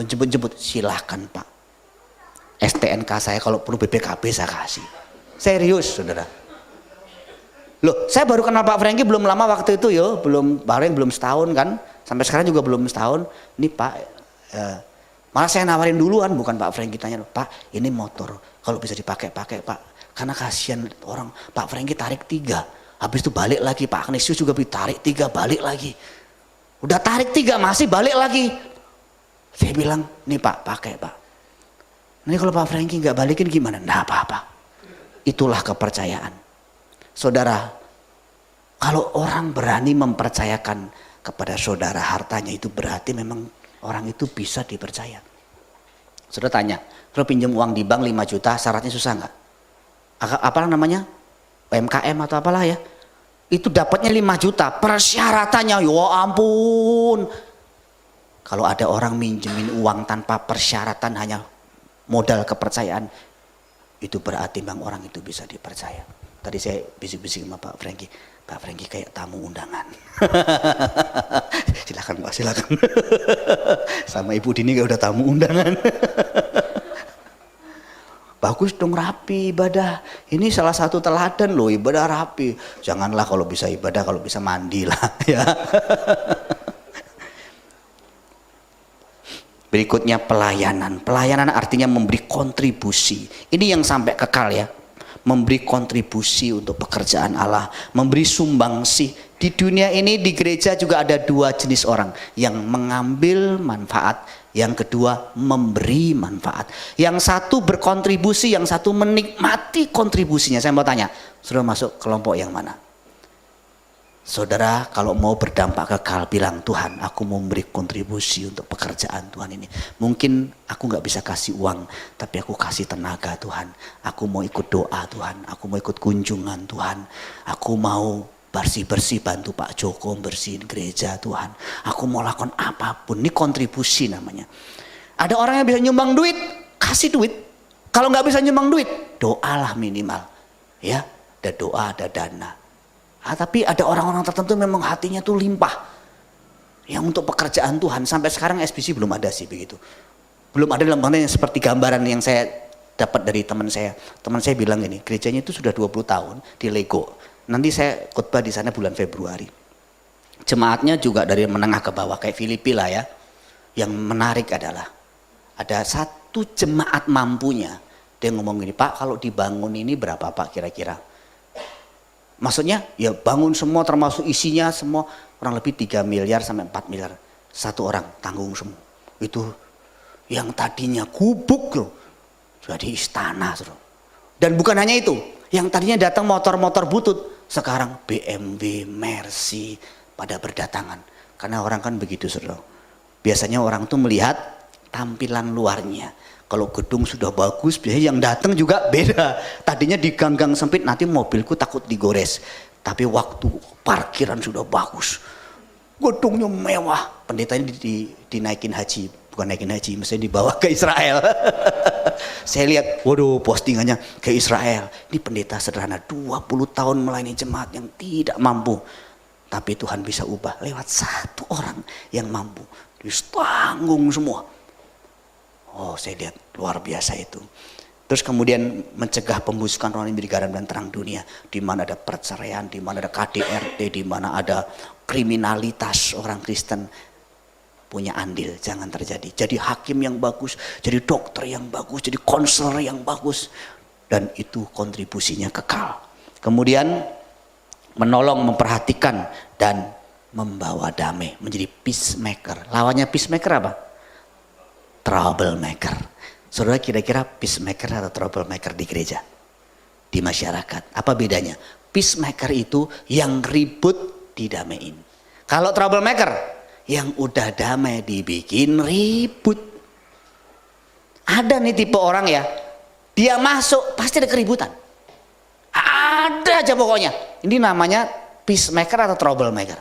Jemput-jemput, silahkan Pak. STNK saya kalau perlu BPKB saya kasih. Serius saudara. Loh, saya baru kenal Pak Franky belum lama waktu itu yo, belum setahun kan, sampai sekarang juga belum setahun. Ini Pak, malah saya nawarin duluan, bukan Pak Franky tanya, Pak ini motor kalau bisa dipakai Pak, karena kasihan orang. Pak Franky tarik 3, habis itu balik lagi, Pak Agnesius juga tarik 3 balik lagi, udah tarik 3 masih balik lagi. Saya bilang, nih Pak pakai Pak. Ini kalau Pak Franky nggak balikin gimana? Nah apa-apa. Itulah kepercayaan. Saudara, kalau orang berani mempercayakan kepada saudara hartanya, itu berarti memang orang itu bisa dipercaya. Saudara tanya, kalau pinjam uang di bank 5 juta syaratnya susah nggak? Apa namanya? UMKM atau apalah ya. Itu dapatnya 5 juta, persyaratannya ya ampun. Kalau ada orang minjemin uang tanpa persyaratan, hanya modal kepercayaan, itu berarti memang orang itu bisa dipercaya. Tadi saya bisik-bisik sama Pak Franky kayak tamu undangan. Silakan Pak, silakan. Sama Ibu Dini kayak udah tamu undangan. Bagus dong, rapi ibadah. Ini salah satu teladan loh, ibadah rapi. Janganlah kalau bisa ibadah, kalau bisa mandi lah ya. Berikutnya pelayanan. Pelayanan artinya memberi kontribusi. Ini yang sampai kekal ya. Memberi kontribusi untuk pekerjaan Allah, memberi sumbangsih. Di dunia ini di gereja juga ada 2 jenis orang, yang mengambil manfaat, yang kedua memberi manfaat. Yang satu berkontribusi, yang satu menikmati kontribusinya. Saya mau tanya, sudah masuk kelompok yang mana? Saudara kalau mau berdampak kekal, bilang Tuhan aku mau memberi kontribusi untuk pekerjaan Tuhan ini. Mungkin aku gak bisa kasih uang, tapi aku kasih tenaga Tuhan. Aku mau ikut doa Tuhan, aku mau ikut kunjungan Tuhan. Aku mau bersih-bersih, bantu Pak Joko bersihin gereja Tuhan. Aku mau lakukan apapun, ini kontribusi namanya. Ada orang yang bisa nyumbang duit, kasih duit. Kalau gak bisa nyumbang duit, doalah minimal. Ya, ada doa, ada dana. Tapi ada orang-orang tertentu memang hatinya tuh limpah. Yang untuk pekerjaan Tuhan, sampai sekarang SBC belum ada sih begitu. Belum ada dalam konteks yang seperti gambaran yang saya dapat dari teman saya. Teman saya bilang gini, gerejanya itu sudah 20 tahun di Lego. Nanti saya khotbah di sana bulan Februari. Jemaatnya juga dari menengah ke bawah kayak Filipi lah ya. Yang menarik adalah ada 1 waktu jemaat mampunya, dia ngomong gini, Pak kalau dibangun ini berapa Pak kira-kira? Maksudnya ya bangun semua termasuk isinya semua kurang lebih 3 miliar sampai 4 miliar. Satu orang tanggung semua. Itu yang tadinya gubuk loh, jadi istana. Dan bukan hanya itu, yang tadinya datang motor-motor butut, sekarang BMW, Mercy pada berdatangan. Karena orang kan begitu saudara. Biasanya orang tuh melihat tampilan luarnya. Kalau gedung sudah bagus, biasanya yang datang juga beda. Tadinya di gang-gang sempit, nanti mobilku takut digores. Tapi waktu parkiran sudah bagus, gedungnya mewah, pendetanya dinaikin haji. Bukan naikin haji, mesti dibawa ke Israel. Saya lihat, waduh postingannya ke Israel. Ini pendeta sederhana 20 tahun melayani jemaat yang tidak mampu. Tapi Tuhan bisa ubah lewat satu orang yang mampu. Ditanggung semua. Oh saya lihat luar biasa itu. Terus kemudian mencegah pembusukan rohani menjadi garam dan terang dunia. Di mana ada perceraian, di mana ada KDRT, di mana ada kriminalitas orang Kristen. Punya andil, jangan terjadi. Jadi hakim yang bagus, jadi dokter yang bagus, jadi konselor yang bagus. Dan itu kontribusinya kekal. Kemudian menolong, memperhatikan, dan membawa damai. Menjadi peacemaker. Lawannya peacemaker apa? Troublemaker. Saudara kira-kira peacemaker atau troublemaker di gereja? Di masyarakat. Apa bedanya? Peacemaker itu yang ribut didamein. Kalau troublemaker, yang udah damai dibikin ribut. Ada nih tipe orang ya, dia masuk pasti ada keributan. Ada aja pokoknya. Ini namanya peacemaker atau troublemaker.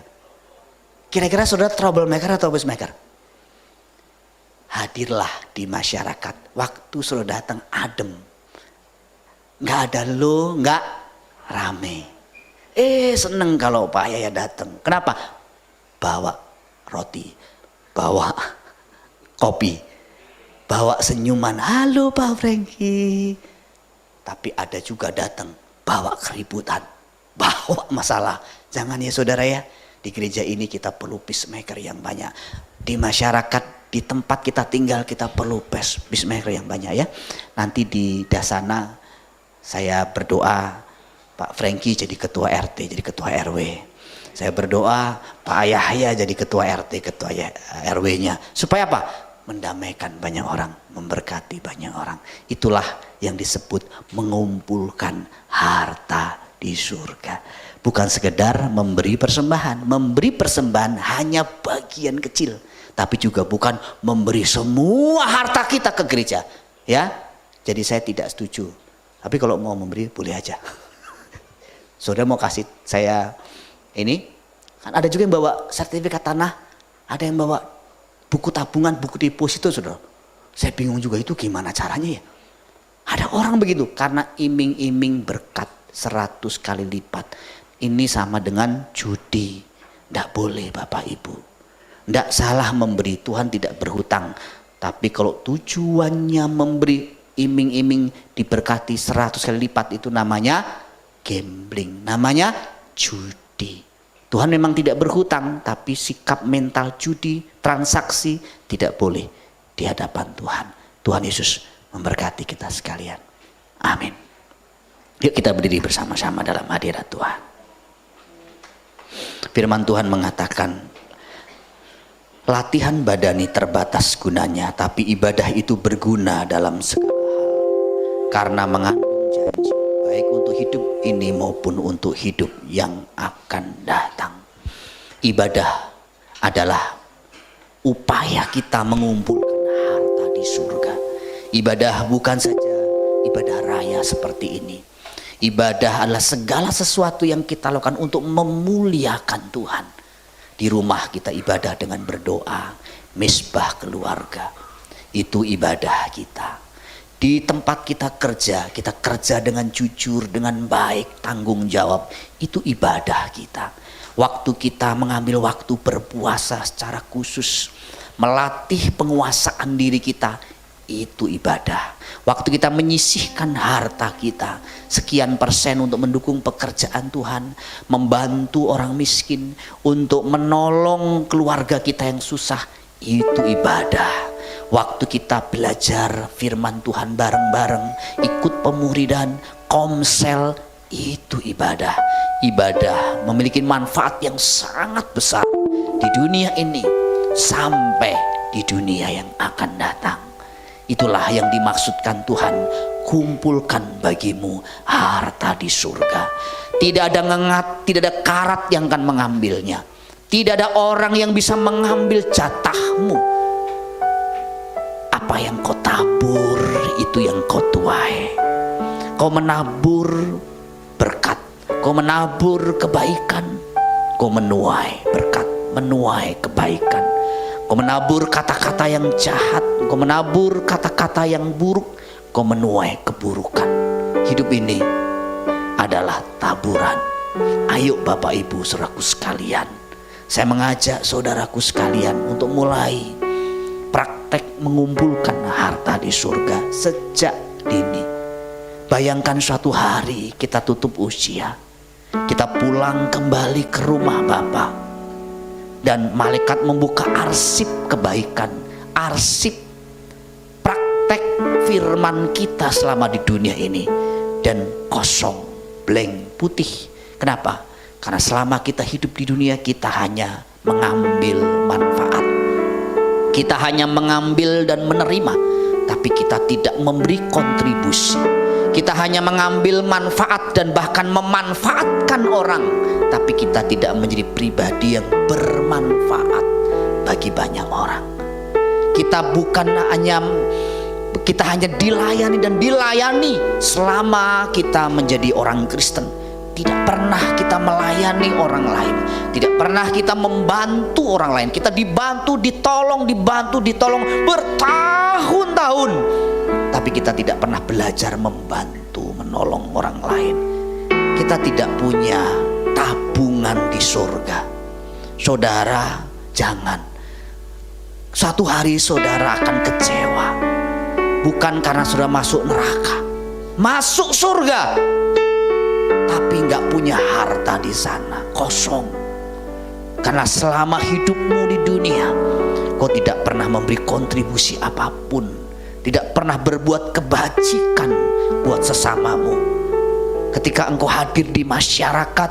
Kira-kira saudara troublemaker atau peacemaker? Hadirlah di masyarakat. Waktu saudara datang adem. Nggak ada lo, nggak rame. Seneng kalau Pak Yaya datang. Kenapa? Bawa roti, bawa kopi, bawa senyuman, halo Pak Franky. Tapi ada juga datang bawa keributan, bawa masalah. Jangan ya saudara ya, di gereja ini kita perlu peacemaker yang banyak. Di masyarakat, di tempat kita tinggal kita perlu peacemaker yang banyak ya. Nanti di Dasana saya berdoa Pak Franky jadi ketua RT, jadi ketua RW. Saya berdoa Pak Yahya jadi ketua RT, ketua RW-nya. Supaya apa? Mendamaikan banyak orang, memberkati banyak orang. Itulah yang disebut mengumpulkan harta di surga. Bukan sekedar memberi persembahan. Memberi persembahan hanya bagian kecil. Tapi juga bukan memberi semua harta kita ke gereja. Ya, jadi saya tidak setuju. Tapi kalau mau memberi boleh aja. Saudara mau kasih saya ini, kan ada juga yang bawa sertifikat tanah, ada yang bawa buku tabungan, buku deposito, saudara. Saya bingung juga itu gimana caranya ya. Ada orang begitu, karena iming-iming berkat 100 kali lipat. Ini sama dengan judi. Tidak boleh Bapak Ibu. Tidak salah memberi, Tuhan tidak berhutang. Tapi kalau tujuannya memberi iming-iming diberkati 100 kali lipat, itu namanya gambling, namanya judi. Tuhan memang tidak berhutang, tapi sikap mental judi, transaksi tidak boleh di hadapan Tuhan. Tuhan Yesus memberkati kita sekalian. Amin. Yuk kita berdiri bersama-sama dalam hadirat Tuhan. Firman Tuhan mengatakan, latihan badani terbatas gunanya, tapi ibadah itu berguna dalam segala hal. Karena mengandung janji, baik untuk hidup ini maupun untuk hidup yang akan datang. Ibadah adalah upaya kita mengumpulkan harta di surga. Ibadah bukan saja ibadah raya seperti ini. Ibadah adalah segala sesuatu yang kita lakukan untuk memuliakan Tuhan. Di rumah kita ibadah dengan berdoa, misbah keluarga. Itu ibadah kita. Di tempat kita kerja dengan jujur, dengan baik, tanggung jawab. Itu ibadah kita. Waktu kita mengambil waktu berpuasa secara khusus, melatih penguasaan diri kita, itu ibadah. Waktu kita menyisihkan harta kita sekian persen untuk mendukung pekerjaan Tuhan, membantu orang miskin, untuk menolong keluarga kita yang susah, itu ibadah. Waktu kita belajar firman Tuhan bareng-bareng, ikut pemuridan, komsel, itu ibadah. Ibadah memiliki manfaat yang sangat besar di dunia ini sampai di dunia yang akan datang. Itulah yang dimaksudkan Tuhan, kumpulkan bagimu harta di surga. Tidak ada ngengat, tidak ada karat yang akan mengambilnya. Tidak ada orang yang bisa mengambil jatahmu. Apa yang kau tabur, itu yang kau tuai. Kau menabur berkat, kau menabur kebaikan, kau menuai berkat, menuai kebaikan. Kau menabur kata-kata yang jahat, kau menabur kata-kata yang buruk, kau menuai keburukan. Hidup ini adalah taburan. Ayo Bapak Ibu saudaraku sekalian, saya mengajak saudaraku sekalian untuk mulai praktek mengumpulkan harta di surga sejak dini. Bayangkan suatu hari kita tutup usia, kita pulang kembali ke rumah Bapa, dan malaikat membuka arsip kebaikan, arsip praktek firman kita selama di dunia ini, dan kosong, blank, putih. Kenapa? Karena selama kita hidup di dunia, kita hanya mengambil manfaat, kita hanya mengambil dan menerima, tapi kita tidak memberi kontribusi. Kita hanya mengambil manfaat dan bahkan memanfaatkan orang, tapi kita tidak menjadi pribadi yang bermanfaat bagi banyak orang. Kita hanya dilayani dan dilayani selama kita menjadi orang Kristen. Tidak pernah kita melayani orang lain, tidak pernah kita membantu orang lain. Kita dibantu, ditolong bertahun-tahun, tapi kita tidak pernah belajar membantu, menolong orang lain. Kita tidak punya tabungan di surga. Saudara, jangan. Suatu hari saudara akan kecewa, bukan karena sudah masuk neraka, masuk surga, tapi nggak punya harta di sana, kosong. Karena selama hidupmu di dunia, kau tidak pernah memberi kontribusi apapun, tidak pernah berbuat kebajikan buat sesamamu. Ketika engkau hadir di masyarakat,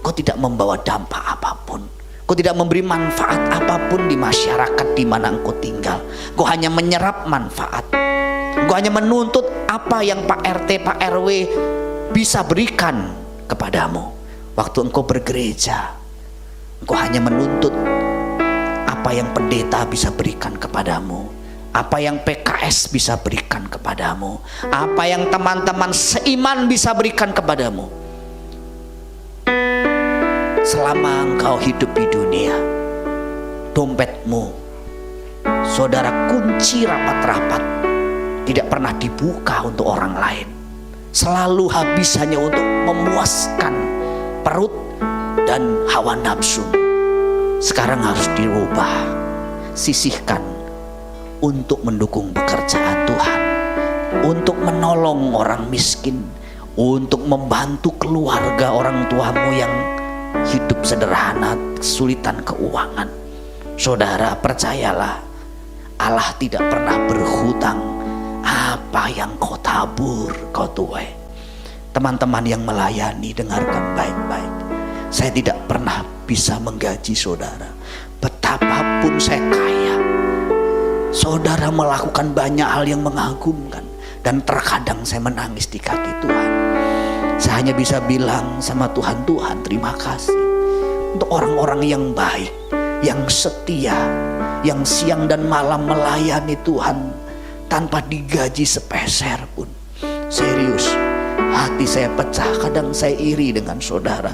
kau tidak membawa dampak apapun. Kau tidak memberi manfaat apapun di masyarakat di mana engkau tinggal. Kau hanya menyerap manfaat. Kau hanya menuntut apa yang Pak RT, Pak RW bisa berikan kepadamu. Waktu engkau bergereja, engkau hanya menuntut apa yang pendeta bisa berikan kepadamu, apa yang PKS bisa berikan kepadamu, apa yang teman-teman seiman bisa berikan kepadamu. Selama engkau hidup di dunia, dompetmu, saudara, kunci rapat-rapat, tidak pernah dibuka untuk orang lain. Selalu habis hanya untuk memuaskan perut dan hawa nafsu. Sekarang harus dirubah, sisihkan untuk mendukung pekerjaan Tuhan, untuk menolong orang miskin, untuk membantu keluarga orang tuamu yang hidup sederhana, kesulitan keuangan. Saudara, percayalah, Allah tidak pernah berhutang. Apa yang kau tabur, kau tuai. Teman-teman yang melayani, dengarkan baik-baik. Saya tidak pernah bisa menggaji saudara. Betapapun saya kaya, saudara melakukan banyak hal yang mengagumkan, dan terkadang saya menangis di kaki Tuhan. Saya hanya bisa bilang sama Tuhan, Tuhan terima kasih untuk orang-orang yang baik, yang setia, yang siang dan malam melayani Tuhan tanpa digaji sepeser pun. Serius, hati saya pecah. Kadang saya iri dengan saudara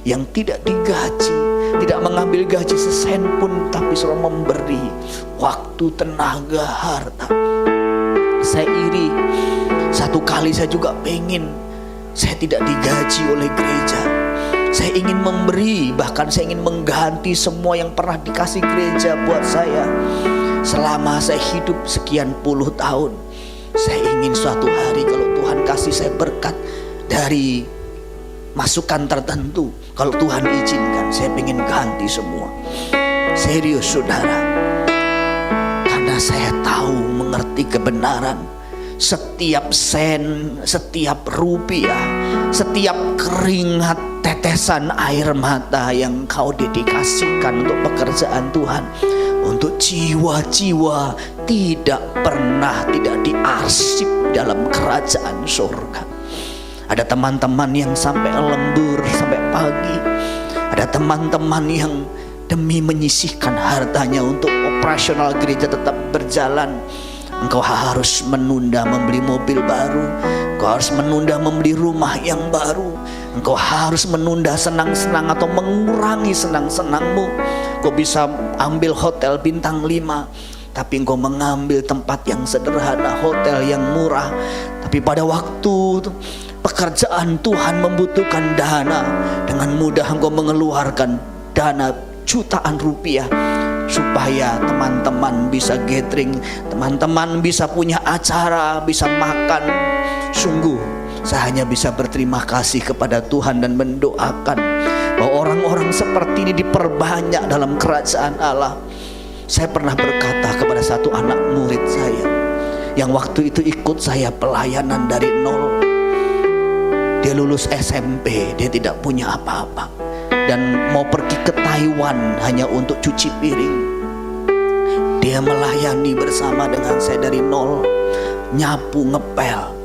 yang tidak digaji, tidak mengambil gaji sesen pun, tapi selalu memberi waktu, tenaga, harta. Saya iri. Satu kali saya juga pengen, saya tidak digaji oleh gereja. Saya ingin memberi, bahkan saya ingin mengganti semua yang pernah dikasih gereja buat saya. Selama saya hidup sekian puluh tahun, saya ingin suatu hari kalau Tuhan kasih saya berkat dari masukan tertentu, kalau Tuhan izinkan, saya ingin ganti semua. Serius saudara, karena karena saya tahu mengerti kebenaran. Setiap sen, setiap rupiah, setiap keringat, tetesan air mata yang kau dedikasikan untuk pekerjaan Tuhan, untuk jiwa-jiwa tidak diarsip dalam kerajaan surga. Ada teman-teman yang sampai lembur, sampai pagi. Ada teman-teman yang demi menyisihkan hartanya untuk operasional gereja tetap berjalan. Engkau harus menunda membeli mobil baru, engkau harus menunda membeli rumah yang baru, engkau harus menunda senang-senang atau mengurangi senang-senangmu. Kau bisa ambil hotel bintang 5, tapi engkau mengambil tempat yang sederhana, hotel yang murah. Tapi pada waktu pekerjaan Tuhan membutuhkan dana, dengan mudah engkau mengeluarkan dana jutaan rupiah supaya teman-teman bisa gathering, teman-teman bisa punya acara, bisa makan. Sungguh saya hanya bisa berterima kasih kepada Tuhan dan mendoakan bahwa orang-orang seperti ini diperbanyak dalam kerajaan Allah. Saya pernah berkata kepada satu anak murid saya yang waktu itu ikut saya pelayanan dari nol. Dia lulus SMP, dia tidak punya apa-apa dan mau pergi ke Taiwan hanya untuk cuci piring. Dia melayani bersama dengan saya dari nol, nyapu, ngepel.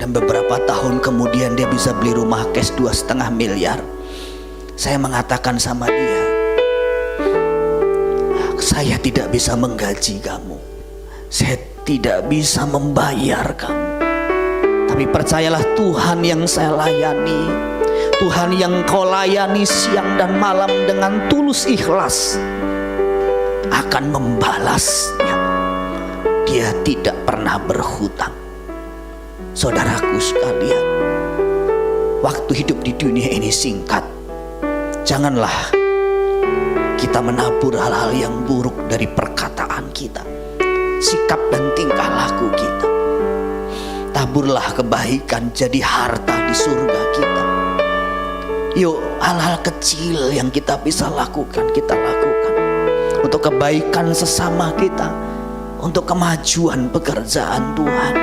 Dan beberapa tahun kemudian dia bisa beli rumah cash 2,5 miliar. Saya mengatakan sama dia, saya tidak bisa menggaji kamu, saya tidak bisa membayar kamu, tapi percayalah Tuhan yang saya layani, Tuhan yang kau layani siang dan malam dengan tulus ikhlas akan membalasnya. Dia tidak pernah berhutang. Saudaraku sekalian, waktu hidup di dunia ini singkat. Janganlah kita menabur hal-hal yang buruk dari perkataan kita, sikap dan tingkah laku kita. Taburlah kebaikan jadi harta di surga kita. Yuk, hal-hal kecil yang kita bisa lakukan, kita lakukan untuk kebaikan sesama kita, untuk kemajuan pekerjaan Tuhan.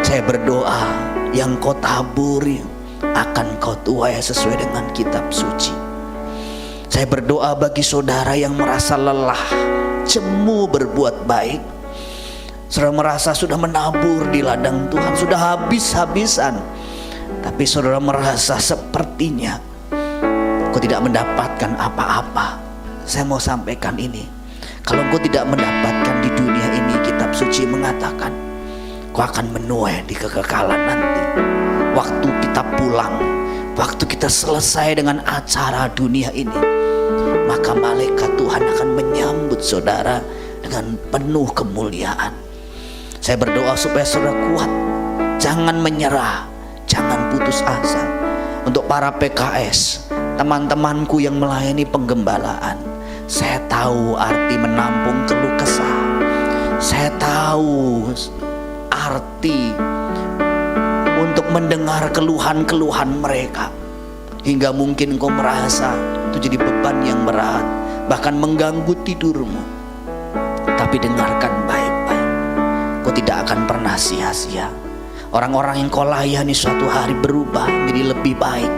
Saya berdoa, yang kau taburi akan kau tuai sesuai dengan kitab suci. Saya berdoa bagi saudara yang merasa lelah, jemu berbuat baik. Saudara merasa sudah menabur di ladang Tuhan, sudah habis-habisan, tapi saudara merasa sepertinya kau tidak mendapatkan apa-apa. Saya mau sampaikan ini, kalau kau tidak mendapatkan di dunia ini, kitab suci mengatakan kau akan menuai di kekekalan nanti. Waktu kita pulang, waktu kita selesai dengan acara dunia ini, maka malaikat Tuhan akan menyambut saudara dengan penuh kemuliaan. Saya berdoa supaya saudara kuat, jangan menyerah, jangan putus asa. Untuk para PKS, teman-temanku yang melayani penggembalaan, saya tahu arti menampung keluh kesah. Saya tahu arti untuk mendengar keluhan-keluhan mereka, hingga mungkin kau merasa itu jadi beban yang berat, bahkan mengganggu tidurmu. Tapi dengarkan baik-baik, kau tidak akan pernah sia-sia. Orang-orang yang kau layani suatu hari berubah menjadi lebih baik,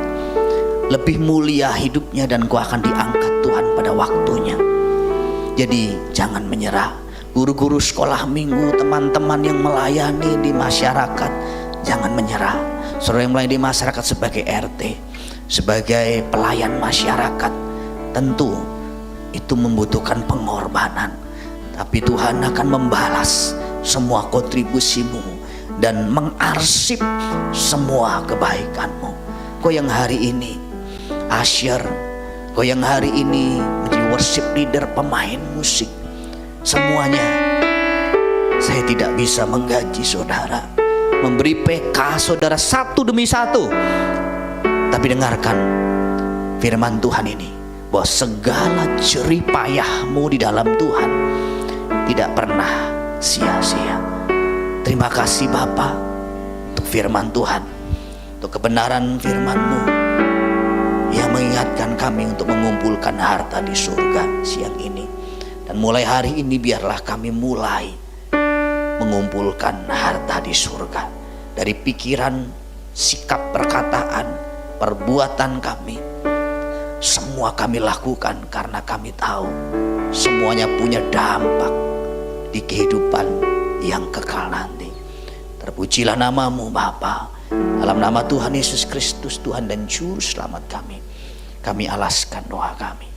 lebih mulia hidupnya, dan kau akan diangkat Tuhan pada waktunya. Jadi jangan menyerah. Guru-guru sekolah minggu, teman-teman yang melayani di masyarakat, jangan menyerah. Saudara yang melayani di masyarakat sebagai RT, sebagai pelayan masyarakat, tentu itu membutuhkan pengorbanan, tapi Tuhan akan membalas semua kontribusimu dan mengarsip semua kebaikanmu. Kau yang hari ini usher, kau yang hari ini menjadi worship leader, pemain musik, semuanya saya tidak bisa menggaji saudara, memberi PK saudara satu demi satu. Tapi dengarkan firman Tuhan ini, bahwa segala jerih payahmu di dalam Tuhan tidak pernah sia-sia. Terima kasih Bapa untuk firman Tuhan, untuk kebenaran firman-Mu yang mengingatkan kami untuk mengumpulkan harta di surga siang ini. Dan mulai hari ini biarlah kami mulai mengumpulkan harta di surga. Dari pikiran, sikap, perkataan, perbuatan kami, semua kami lakukan karena kami tahu semuanya punya dampak di kehidupan yang kekal nanti. Terpujilah namamu Bapa. Dalam nama Tuhan Yesus Kristus, Tuhan dan Juru Selamat kami alaskan doa kami.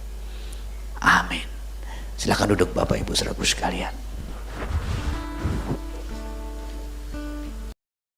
Amin. Silakan duduk Bapak Ibu Saudaraku sekalian.